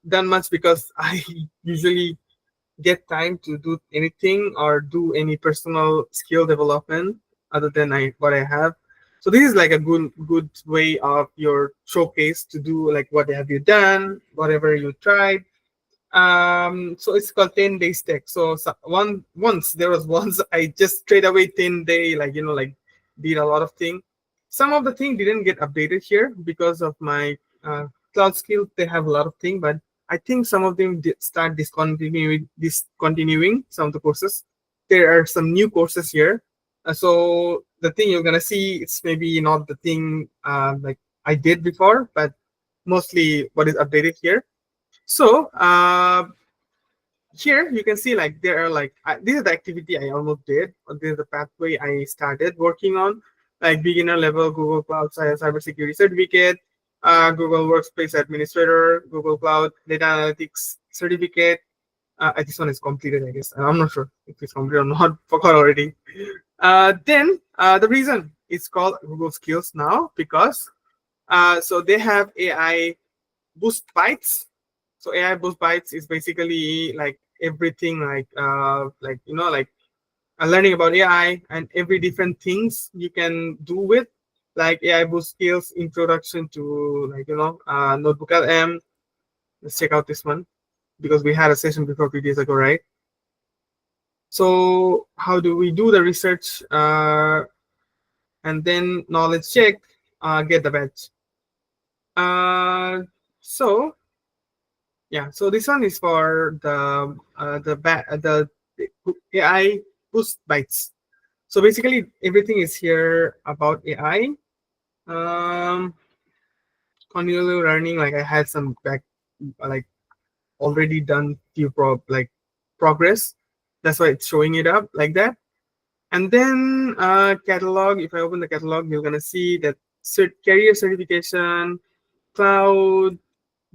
done much because I usually get time to do anything or do any personal skill development other than what I have. So this is like a good way of your showcase to do like what have you done, whatever you tried. So it's called 10 days tech. So once there was once I just straight away 10-day, like like did a lot of thing. Some of the thing didn't get updated here because of my cloud skill. They have a lot of thing, but I think some of them did start discontinuing some of the courses. There are some new courses here. So the thing you're gonna see, it's maybe not the thing like I did before, but mostly what is updated here. So here you can see like there are like this is the activity I almost did, or this is the pathway I started working on, like beginner level Google Cloud Cybersecurity Certificate, Google Workspace Administrator, Google Cloud Data Analytics Certificate. This one is completed, I guess. I'm not sure if it's completed or not. Forgot already. Then the reason it's called Google Skills now because so they have AI Boost Bytes. So AI Boost Bytes is basically like everything like like learning about AI and every different things you can do with like AI Boost Skills introduction to like Notebook LM. Let's check out this one because we had a session before 3 days ago, right? So how do we do the research and then knowledge check, get the badge. So yeah, so this one is for the AI Boost Bytes. So basically everything is here about AI. Continually learning, like I had some like already done few progress. That's why it's showing it up like that. And then catalog, if I open the catalog, you're gonna see that career certification, cloud,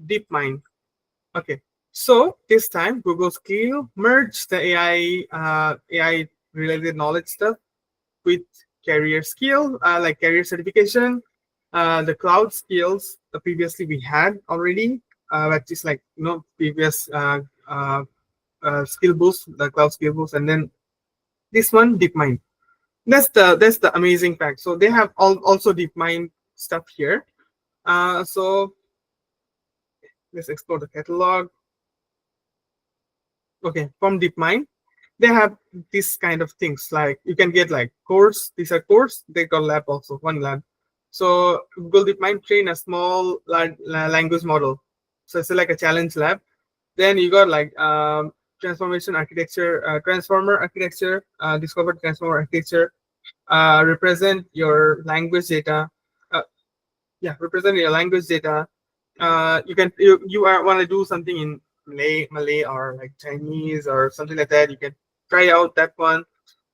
DeepMind. Okay, so this time Google Skill merged the AI related knowledge stuff with career skill, like career certification, the cloud skills. Previously we had already, which is like previous skill boost, the cloud skill boost, and then this one DeepMind. That's the amazing fact. So they have also DeepMind stuff here. So let's explore the catalog. Okay, from DeepMind, they have this kind of things like you can get like course. These are course. They got lab also, one lab. So Google DeepMind train a small language model. So it's like a challenge lab. Then you got like transformation architecture, transformer architecture, discover transformer architecture, represent your language data. Yeah, represent your language data. You want to do something in Malay or like Chinese or something like that. You can try out that one.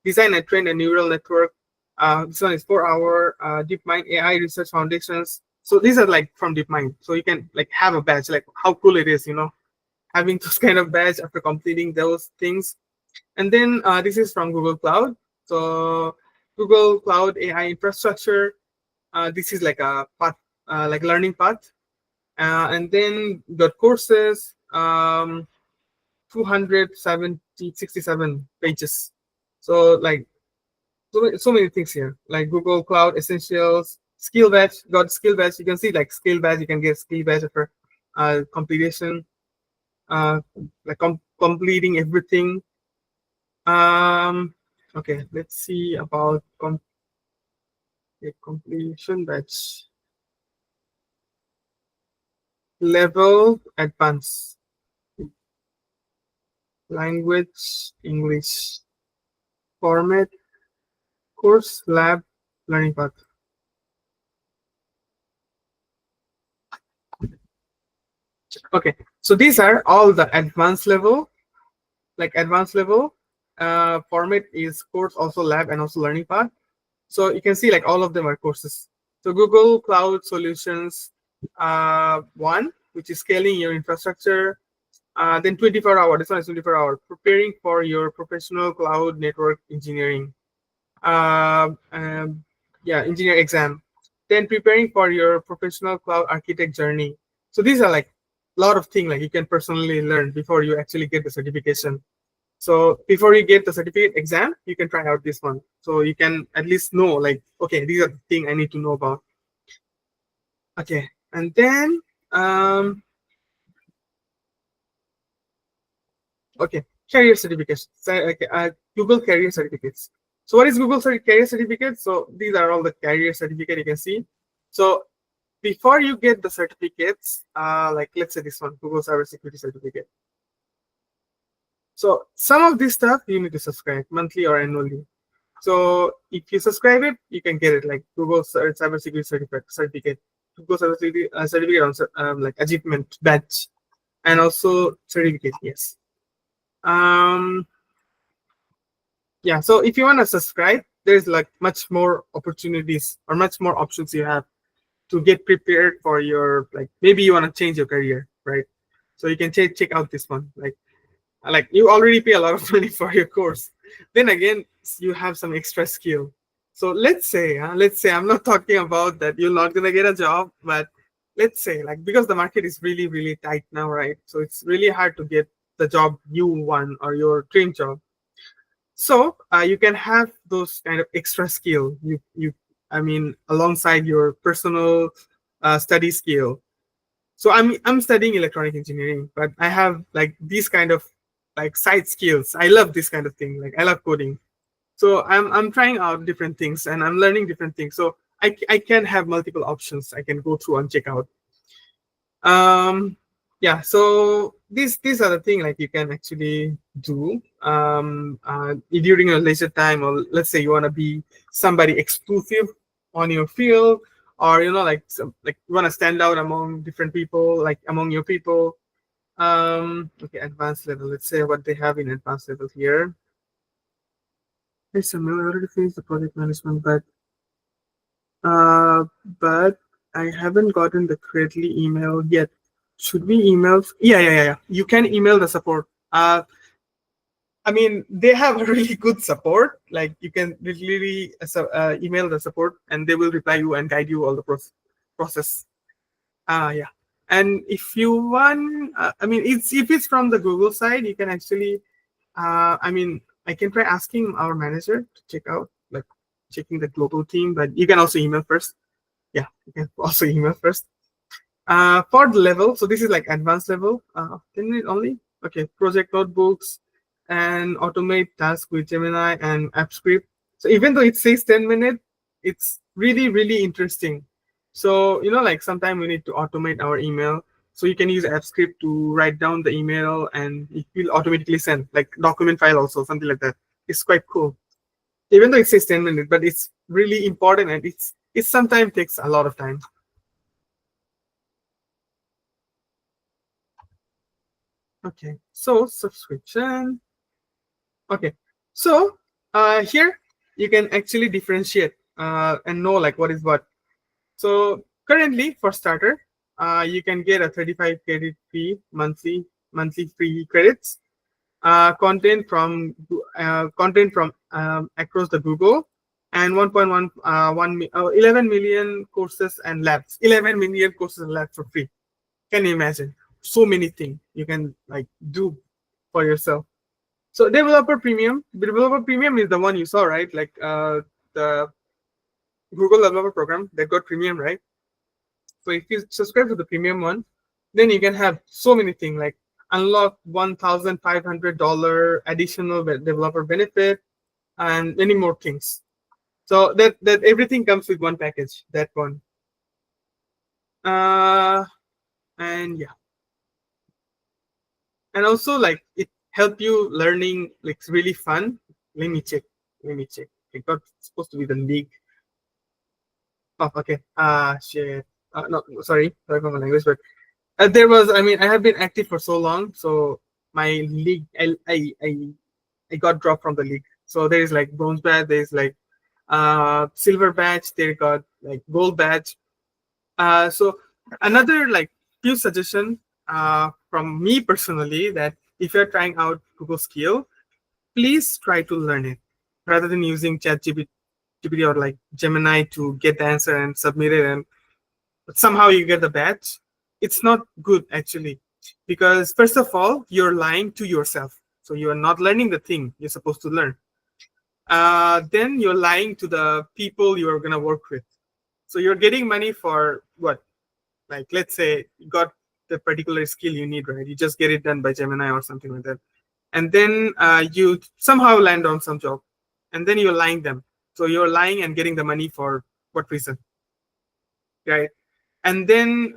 Design and train a neural network. This one is 4 hour DeepMind AI research foundations. So these are like from DeepMind. So you can like have a badge. Like how cool it is, having those kind of badge after completing those things. And then this is from Google Cloud. So Google Cloud AI infrastructure. This is like a path, like learning path. And then got courses, 267 pages. So like so many things here, like Google Cloud Essentials, skill badge, got skill badge. You can see like skill badge, you can get skill badge after completion, like completing everything. Okay, let's see about completion badge. Level advanced. Language English. Format course lab learning path. Okay, so these are all the advanced level, like advanced level. Format is course, also lab, and also learning path. So you can see like all of them are courses. So Google Cloud Solutions 1, which is scaling your infrastructure. Then 24-hour, this one is 24-hour, preparing for your professional cloud network engineering. Yeah, engineer exam. Then preparing for your professional cloud architect journey. So these are like a lot of things like you can personally learn before you actually get the certification. So before you get the certificate exam, you can try out this one. So you can at least know like, okay, these are the things I need to know about. Okay, and then okay, career certificates. So, okay, Google career certificates. So what is Google career certificate? So these are all the career certificate you can see. So before you get the certificates, like let's say this one, Google cybersecurity certificate. So some of this stuff you need to subscribe monthly or annually. So if you subscribe it, you can get it like Google cybersecurity certificate, Google cybersecurity certificate on like achievement badge, and also certificate. Yes. Yeah. So if you want to subscribe, there's like much more opportunities or much more options you have to get prepared for your, like maybe you want to change your career, right? So you can check out this one. Like you already pay a lot of money for your course, then again you have some extra skill. So let's say I'm not talking about that you're not gonna get a job, but let's say like because the market is really tight now, right? So it's really hard to get the job you want or your dream job. So you can have those kind of extra skill I mean alongside your personal study skill. So I'm studying electronic engineering, but I have like these kind of like side skills. I love this kind of thing. Like I love coding. So I'm trying out different things and I'm learning different things. So I can have multiple options I can go through and check out. Yeah, so these are the thing like you can actually do during your leisure time, or let's say you want to be somebody exclusive on your field, or like like you want to stand out among different people, like among your people. Okay, advanced level, let's say what they have in advanced level here. Hey Samuel, I already finished the project management, but I haven't gotten the correctly email yet. Should we email? Yeah. You can email the support. I mean, they have a really good support. Like you can literally email the support, and they will reply you and guide you all the process. Yeah. And if you want, I mean, if it's from the Google side, you can actually, I mean, I can try asking our manager to check out, like checking the global team, but you can also email first. Yeah, you can also email first. For the level, so this is like advanced level, 10 minutes only. Okay, project notebooks and automate tasks with Gemini and AppScript. So even though it says 10 minutes, it's really interesting. So, like sometimes we need to automate our email. So you can use AppScript to write down the email and it will automatically send, like document file also, something like that. It's quite cool. Even though it says 10 minutes, but it's really important and it sometimes takes a lot of time. Okay, so subscription. Okay, so here you can actually differentiate and know like what is what. So currently for starter, you can get a 35 credit fee monthly free credits. Content from across the Google and 11 million courses and labs. 11 million courses and labs for free. Can you imagine? So many things you can like do for yourself. So developer premium is the one you saw, right? Like the Google developer program that got premium, right? So if you subscribe to the premium one, then you can have so many things like unlock $1,500 additional developer benefit and many more things. So that everything comes with one package. That one. And yeah, and also like it help you learning like really fun. Let me check. Let me check. It got supposed to be the league. Oh, okay. Shit. No, sorry for my language, but there was. I mean, I have been active for so long, so my league, I got dropped from the league. So there is like bronze badge, there is like silver badge, there got like gold badge. So another like few suggestion from me personally that if you're trying out Google Skill, please try to learn it rather than using ChatGPT or like Gemini to get the answer and submit it and somehow you get the badge. It's not good actually, because first of all, you're lying to yourself. So you are not learning the thing you're supposed to learn. Then you're lying to the people you are gonna work with. So you're getting money for what? Like let's say you got the particular skill you need, right? You just get it done by Gemini or something like that, and then you somehow land on some job, and then you're lying them. So you're lying and getting the money for what reason, right? And then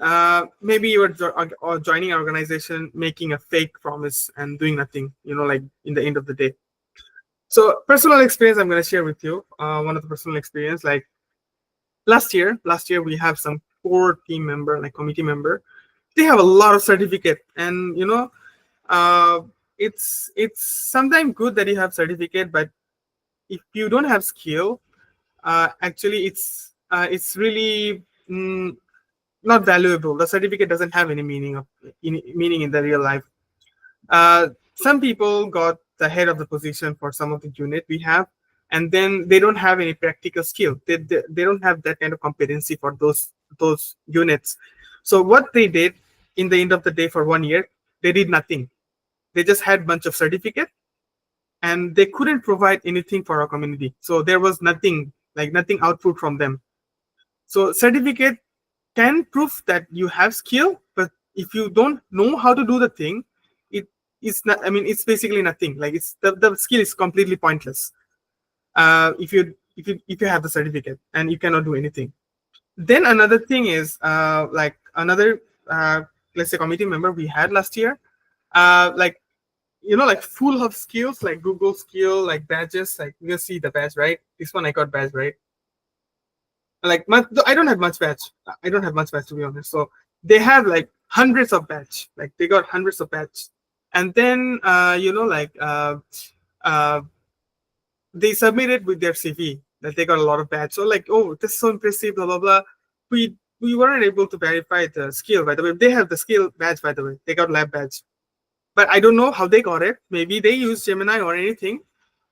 maybe you are joining an organization making a fake promise and doing nothing, like in the end of the day. So personal experience I'm going to share with you, one of the personal experience, like last year we have some core team member, like committee member, they have a lot of certificate, and uh, it's sometimes good that you have certificate, but if you don't have skill, actually it's really not valuable. The certificate doesn't have any meaning in the real life. Some people got the head of the position for some of the unit we have, and then they don't have any practical skill. They don't have that kind of competency for those units. So what they did in the end of the day for 1 year, they did nothing. They just had bunch of certificate, and they couldn't provide anything for our community. So there was nothing output from them. So certificate can prove that you have skill, but if you don't know how to do the thing, it's not. I mean, it's basically nothing. Like it's the skill is completely pointless. If you have the certificate and you cannot do anything. Then another thing is like another let's say committee member we had last year, like like full of skills like Google skill, like badges, like you see the badge, right? This one I got badge, right? Like I don't have much badge. I don't have much badge, to be honest. So they have like hundreds of badge. Like they got hundreds of badge, and then they submitted with their CV that they got a lot of badge. So like, oh, this is so impressive, blah blah blah. We weren't able to verify the skill, by the way. They have the skill badge, by the way. They got lab badge, but I don't know how they got it. Maybe they used Gemini or anything,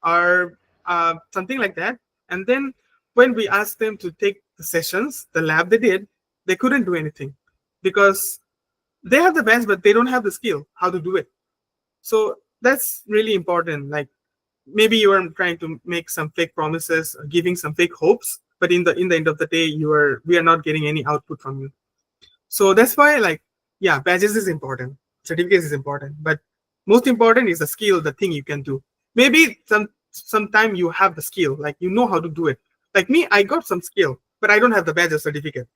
or something like that. And then when we asked them to take the sessions, the lab they did, they couldn't do anything because they have the badge, but they don't have the skill how to do it. So that's really important. Like maybe you are trying to make some fake promises, giving some fake hopes, but in the end of the day, we are not getting any output from you. So that's why, like, yeah, badges is important, certificates is important, but most important is the skill, the thing you can do. Maybe sometime you have the skill, like you know how to do it. Like me, I got some skill, but I don't have the badge or certificate.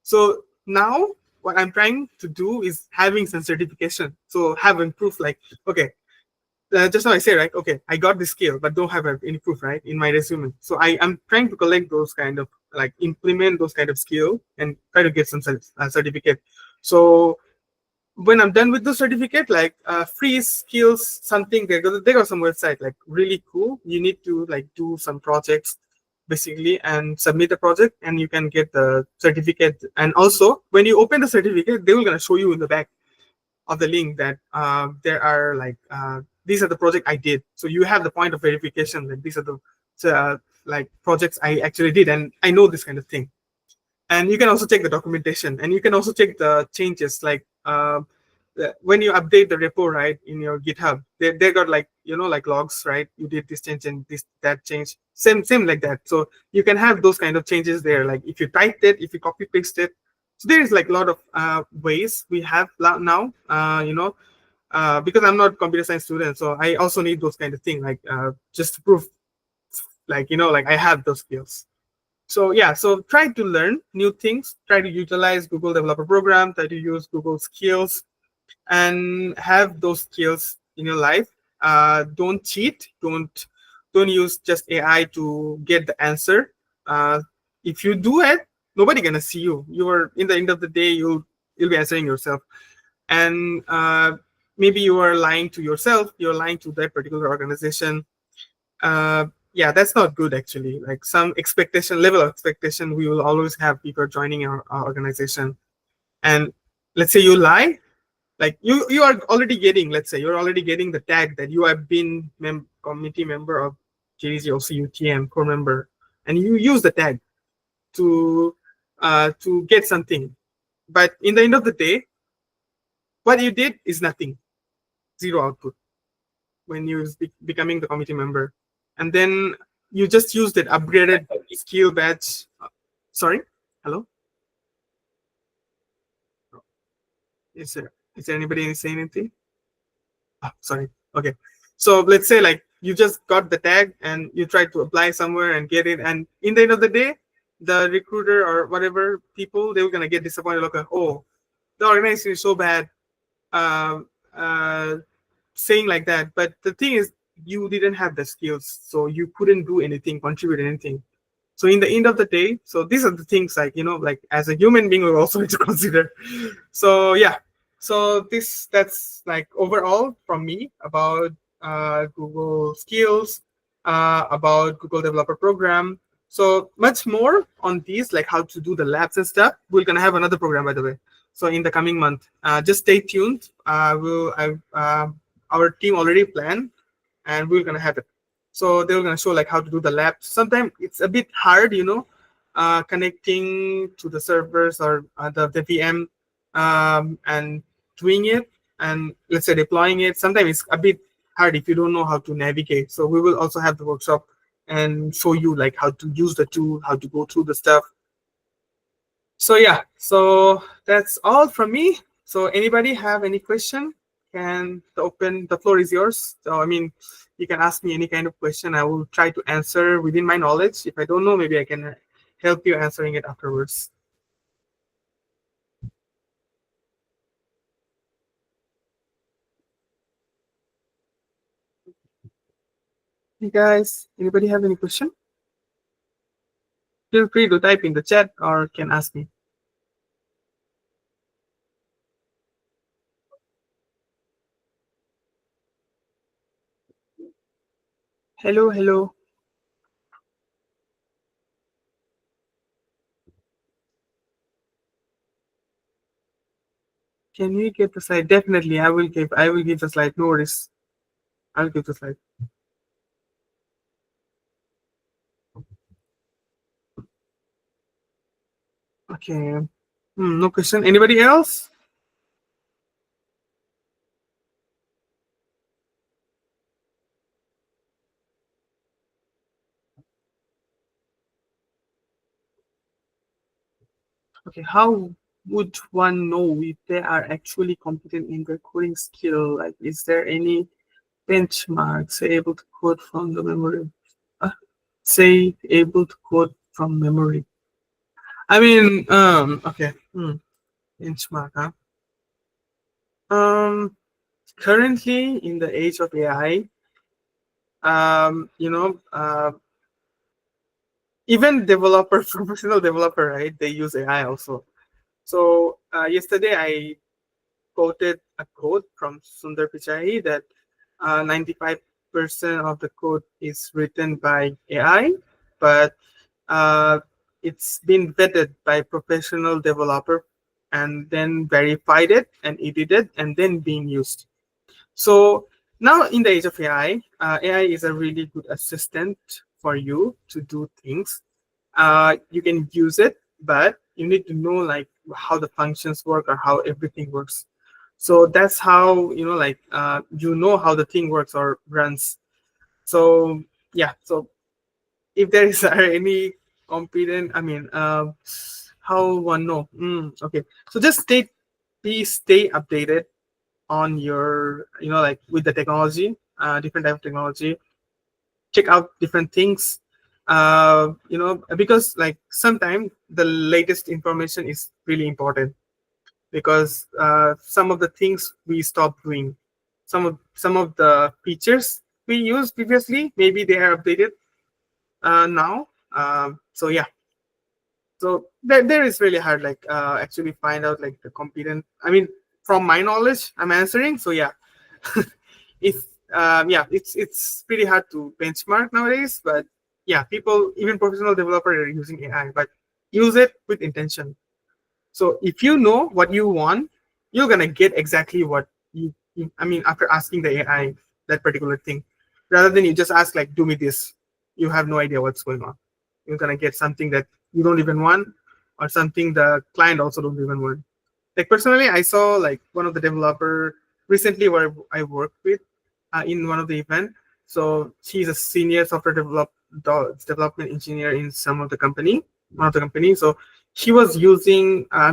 So now what I'm trying to do is having some certification. So having proof, like, okay, just now I say, right, okay, I got this skill, but don't have any proof, right, in my resume. So I'm trying to collect those kind of, like, implement those kind of skill and try to get some certificate. So when I'm done with the certificate, like free skills, something, they got some website, like really cool. You need to like do some projects basically and submit the project, and you can get the certificate. And also when you open the certificate, they will gonna show you in the back of the link that there are like these are the project I did. So you have the point of verification that these are the like projects I actually did, and I know this kind of thing. And you can also check the documentation, and you can also check the changes, like when you update the repo, right, in your GitHub, they got like, like logs, right? You did this change and this that change, same like that. So you can have those kind of changes there, like if you typed it, if you copy paste it. So there is like a lot of ways we have now, because I'm not computer science student, so I also need those kind of thing, like just to prove, like, like I have those skills. So yeah, so try to learn new things, try to utilize Google Developer Program, try to use Google Skills, and have those skills in your life. Don't cheat. Don't use just AI to get the answer. If you do it, nobody gonna see you. You are, in the end of the day, you'll be answering yourself, and maybe you are lying to yourself. You're lying to that particular organization. Yeah, that's not good actually. Like some expectation, level of expectation, we will always have people joining our organization. And let's say you lie, like you are already getting, let's say you're already getting the tag that you have been committee member of GDGoC UTM, core member, and you use the tag to get something. But in the end of the day, what you did is nothing, zero output when you becoming the committee member. And then you just use that upgraded skill badge. Sorry, hello, is there anybody saying anything? Oh, sorry. Okay. So let's say like you just got the tag and you try to apply somewhere and get it, and in the end of the day, the recruiter or whatever people, they were gonna get disappointed. Like, oh, the organization is so bad, uh, uh, saying like that. But the thing is, you didn't have the skills, so you couldn't do anything, contribute anything. So in the end of the day, so these are the things, like, like as a human being, we also need to consider. So yeah, so that's like overall from me about Google Skills, about Google Developer Program. So much more on these, like how to do the labs and stuff. We're gonna have another program, by the way. So in the coming month, just stay tuned. Our team already planned, and we're gonna have it. So they were gonna show like how to do the lab. Sometimes it's a bit hard, connecting to the servers or the VM, and doing it, and let's say deploying it. Sometimes it's a bit hard if you don't know how to navigate. So we will also have the workshop and show you like how to use the tool, how to go through the stuff. So yeah, so that's all from me. So anybody have any question? The floor is yours. So I mean, you can ask me any kind of question. I will try to answer within my knowledge. If I don't know, maybe I can help you answering it afterwards. Hey guys, anybody have any question? Feel free to type in the chat or can ask me. Hello, hello. Can we get the slide? Definitely, I will give the slide. No worries. I'll give the slide. Okay. No question. Anybody else? Okay, how would one know if they are actually competent in their coding skill? Like, is there any benchmark, say able to code from the memory? Say able to code from memory. I mean, okay, benchmark, huh? Currently in the age of AI, even developer, professional developer, right? They use AI also. So yesterday I quoted a quote from Sundar Pichai that 95% of the code is written by AI, but it's been vetted by professional developer and then verified it and edited and then being used. So now in the age of AI, AI is a really good assistant for you to do things. You can use it, but you need to know like how the functions work or how everything works. So that's how like how the thing works or runs. So yeah, so if there is any competent, how one know? Okay, so just stay updated on your like with the technology, different type of technology. Check out different things, because like sometimes the latest information is really important, because some of the things we stop doing, some of the features we used previously, maybe they are updated now. So yeah, so there is really hard like actually find out like the competent, from my knowledge I'm answering. So yeah, if it's pretty hard to benchmark nowadays, but yeah, people, even professional developers are using AI, but use it with intention. So if you know what you want, you're gonna get exactly what after asking the AI that particular thing, rather than you just ask like, do me this. You have no idea what's going on. You're gonna get something that you don't even want, or something the client also don't even want. Like personally, I saw like one of the developer recently where I worked with in one of the event. So she's a senior software development engineer in one of the companies. So she was using. I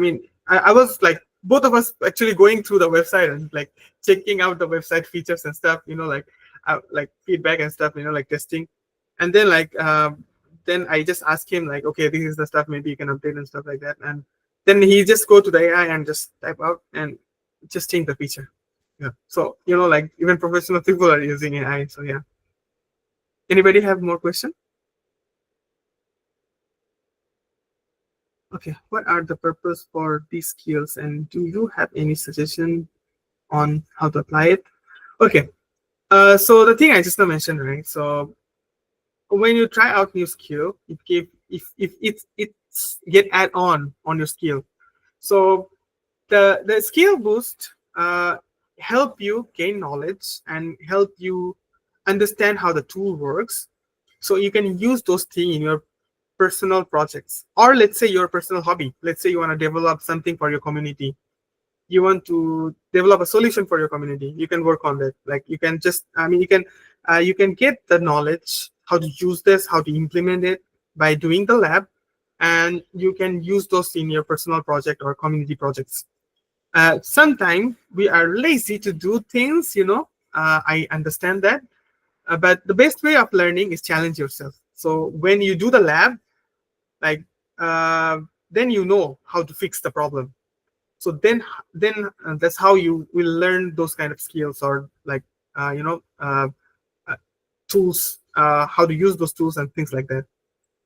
was like, both of us actually going through the website and like checking out the website features and stuff. Like feedback and stuff. Like testing, and then then I just asked him like, okay, this is the stuff. Maybe you can update and stuff like that. And then he just go to the AI and just type out and just change the feature. Yeah. So like even professional people are using AI. So yeah. Anybody have more question? Okay. What are the purpose for these skills, and do you have any suggestion on how to apply it? Okay. So the thing I just now mentioned, right? So when you try out new skill, it give if it's get add on your skill. So the skill boost help you gain knowledge and help you understand how the tool works, so you can use those things in your personal projects, or let's say your personal hobby. Let's say you want to develop something for your community, you want to develop a solution for your community, you can work on that. Like you can just you can get the knowledge how to use this, how to implement it by doing the lab, and you can use those in your personal project or community projects. Sometimes we are lazy to do things, I understand that. But the best way of learning is challenge yourself. So when you do the lab, like then you know how to fix the problem. So then that's how you will learn those kind of skills, or like uh, you know uh, uh, tools, how to use those tools and things like that.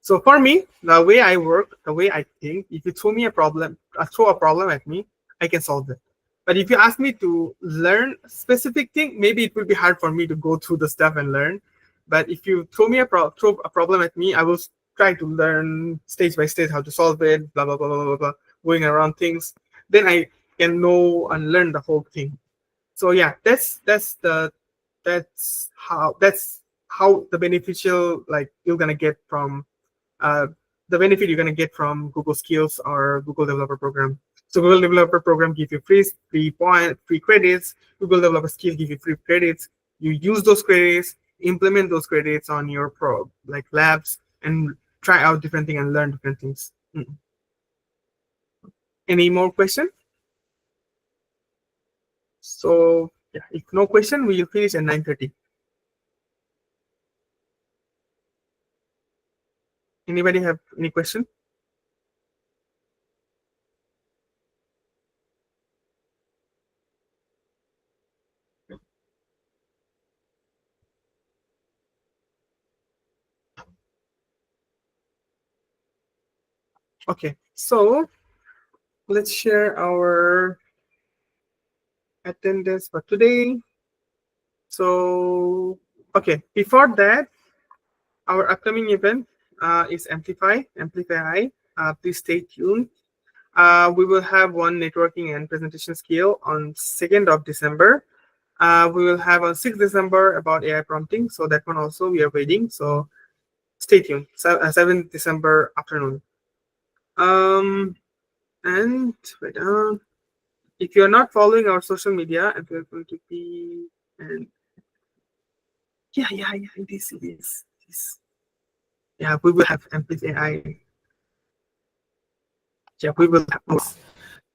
So for me, the way I work, the way I think, if you throw a problem at me, I can solve it. But if you ask me to learn a specific thing, maybe it will be hard for me to go through the stuff and learn. But if you throw a problem at me, I will try to learn stage by stage how to solve it, blah blah blah blah blah, blah, going around things. Then I can know and learn the whole thing. So yeah, that's how the beneficial, like you're gonna get from uh, the benefit you're going to get from Google Skills or Google Developer Program. So Google Developer Program give you free credits. Google Developer Skill give you free credits. You use those credits, implement those credits on your like labs, and try out different things and learn different things. Any more question? So yeah, if no question, we will finish at 9:30. Anybody have any question? Okay, so let's share our attendance for today. So, okay, before that, our upcoming event is Amplify. Please stay tuned. We will have one networking and presentation skill on 2nd of December. We will have on 6th December about AI prompting. So that one also we are waiting. So stay tuned. 7th December afternoon. And wait, if you're not following our social media, and we're going to be, and yeah, it is. Yeah, we will have MPAI. Yeah, we will have those.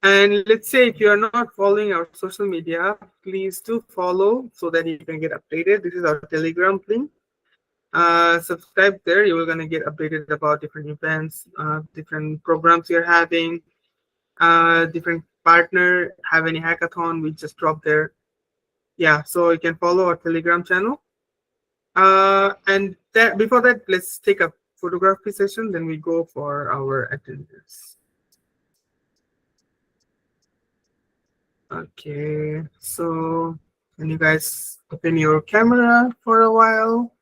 And let's say if you are not following our social media, please do follow so that you can get updated. This is our Telegram link. Subscribe there. You're gonna get updated about different events, different programs you're having, different partner have any hackathon. We just dropped there. Yeah, so you can follow our Telegram channel. And that before that, let's take a photography session. Then we go for our attendance. Okay, so can you guys open your camera for a while,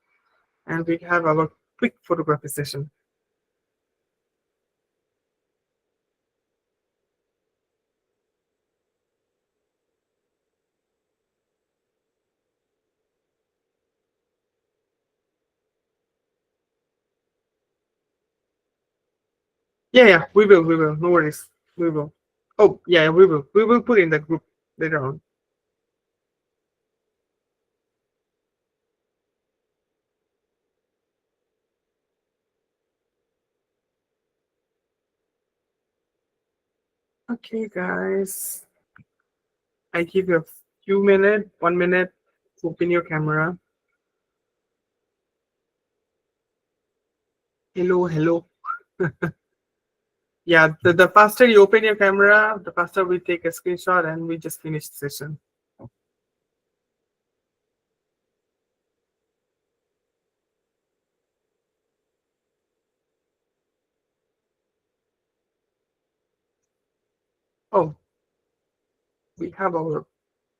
and we have our quick photography session. Yeah, we will. No worries. We will. Oh, yeah, we will. We will put in the group later on. Okay, guys. I give you a few minutes, 1 minute, to open your camera. Hello. Yeah, the faster you open your camera, the faster we take a screenshot and we just finish the session. Oh, we have our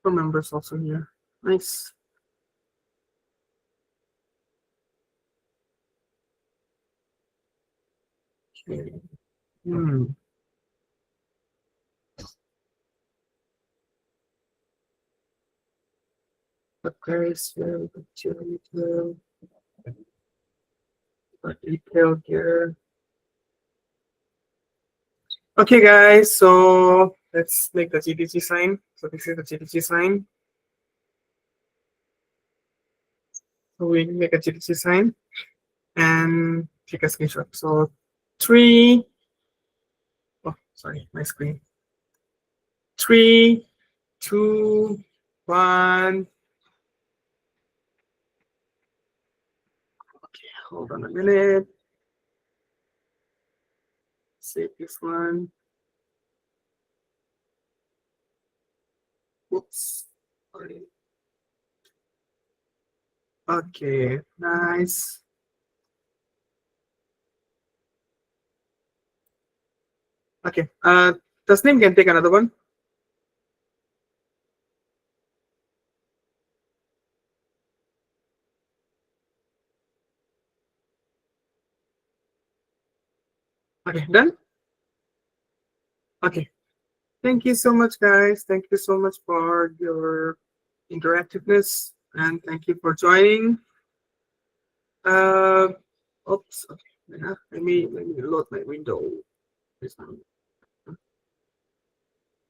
members also here. Nice. Okay. Okay, so the detail here. Okay, guys, so let's make the GDG sign. So this is the GDG sign. So we make a GDG sign and take a screenshot. So 3, oh, sorry, my screen. 3, 2, 1. Okay, hold on a minute. Save this one. Oops, sorry. Okay, nice. Okay, Tasneem can take another one. Okay, done? Okay. Thank you so much, guys. Thank you so much for your interactiveness, and thank you for joining. Oops. Okay. Yeah, let me load my window.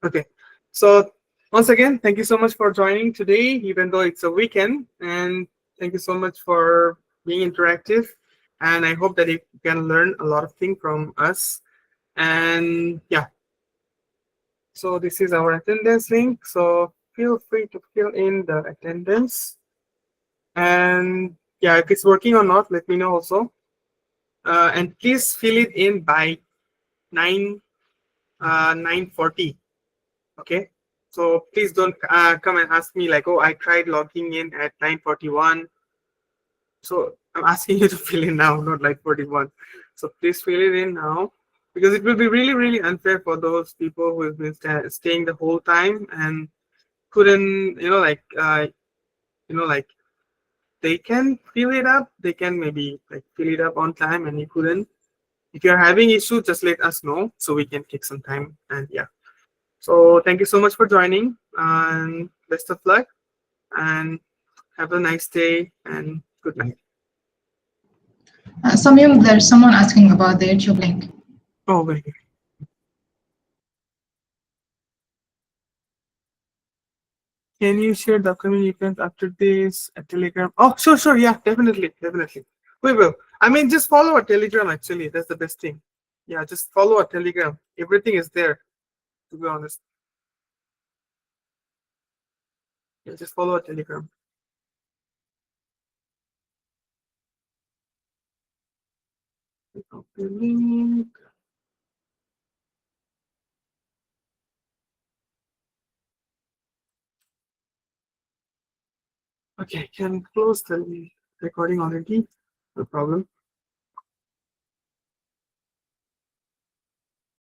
Okay. So once again, thank you so much for joining today, even though it's a weekend, and thank you so much for being interactive. And I hope that you can learn a lot of things from us. And yeah, so this is our attendance link. So feel free to fill in the attendance. And yeah, if it's working or not, let me know also. And please fill it in by 9:40. Okay. So please don't come and ask me like, oh, I tried logging in at 9:41. So I'm asking you to fill in now, not like 41. So please fill it in now, because it will be really unfair for those people who have been staying the whole time and couldn't, like they can fill it up. They can maybe like fill it up on time, and you couldn't. If you're having issues, just let us know so we can take some time. And yeah. So thank you so much for joining, and best of luck, and have a nice day and good night. Samiul, there's someone asking about the YouTube link. Oh, very good. Can you share the upcoming events after this at Telegram? Oh, sure. Yeah, definitely. We will. I mean, just follow our Telegram, actually. That's the best thing. Yeah, just follow our Telegram. Everything is there, to be honest. Yeah, just follow our Telegram. Copy link. Okay, can close the recording already. No problem.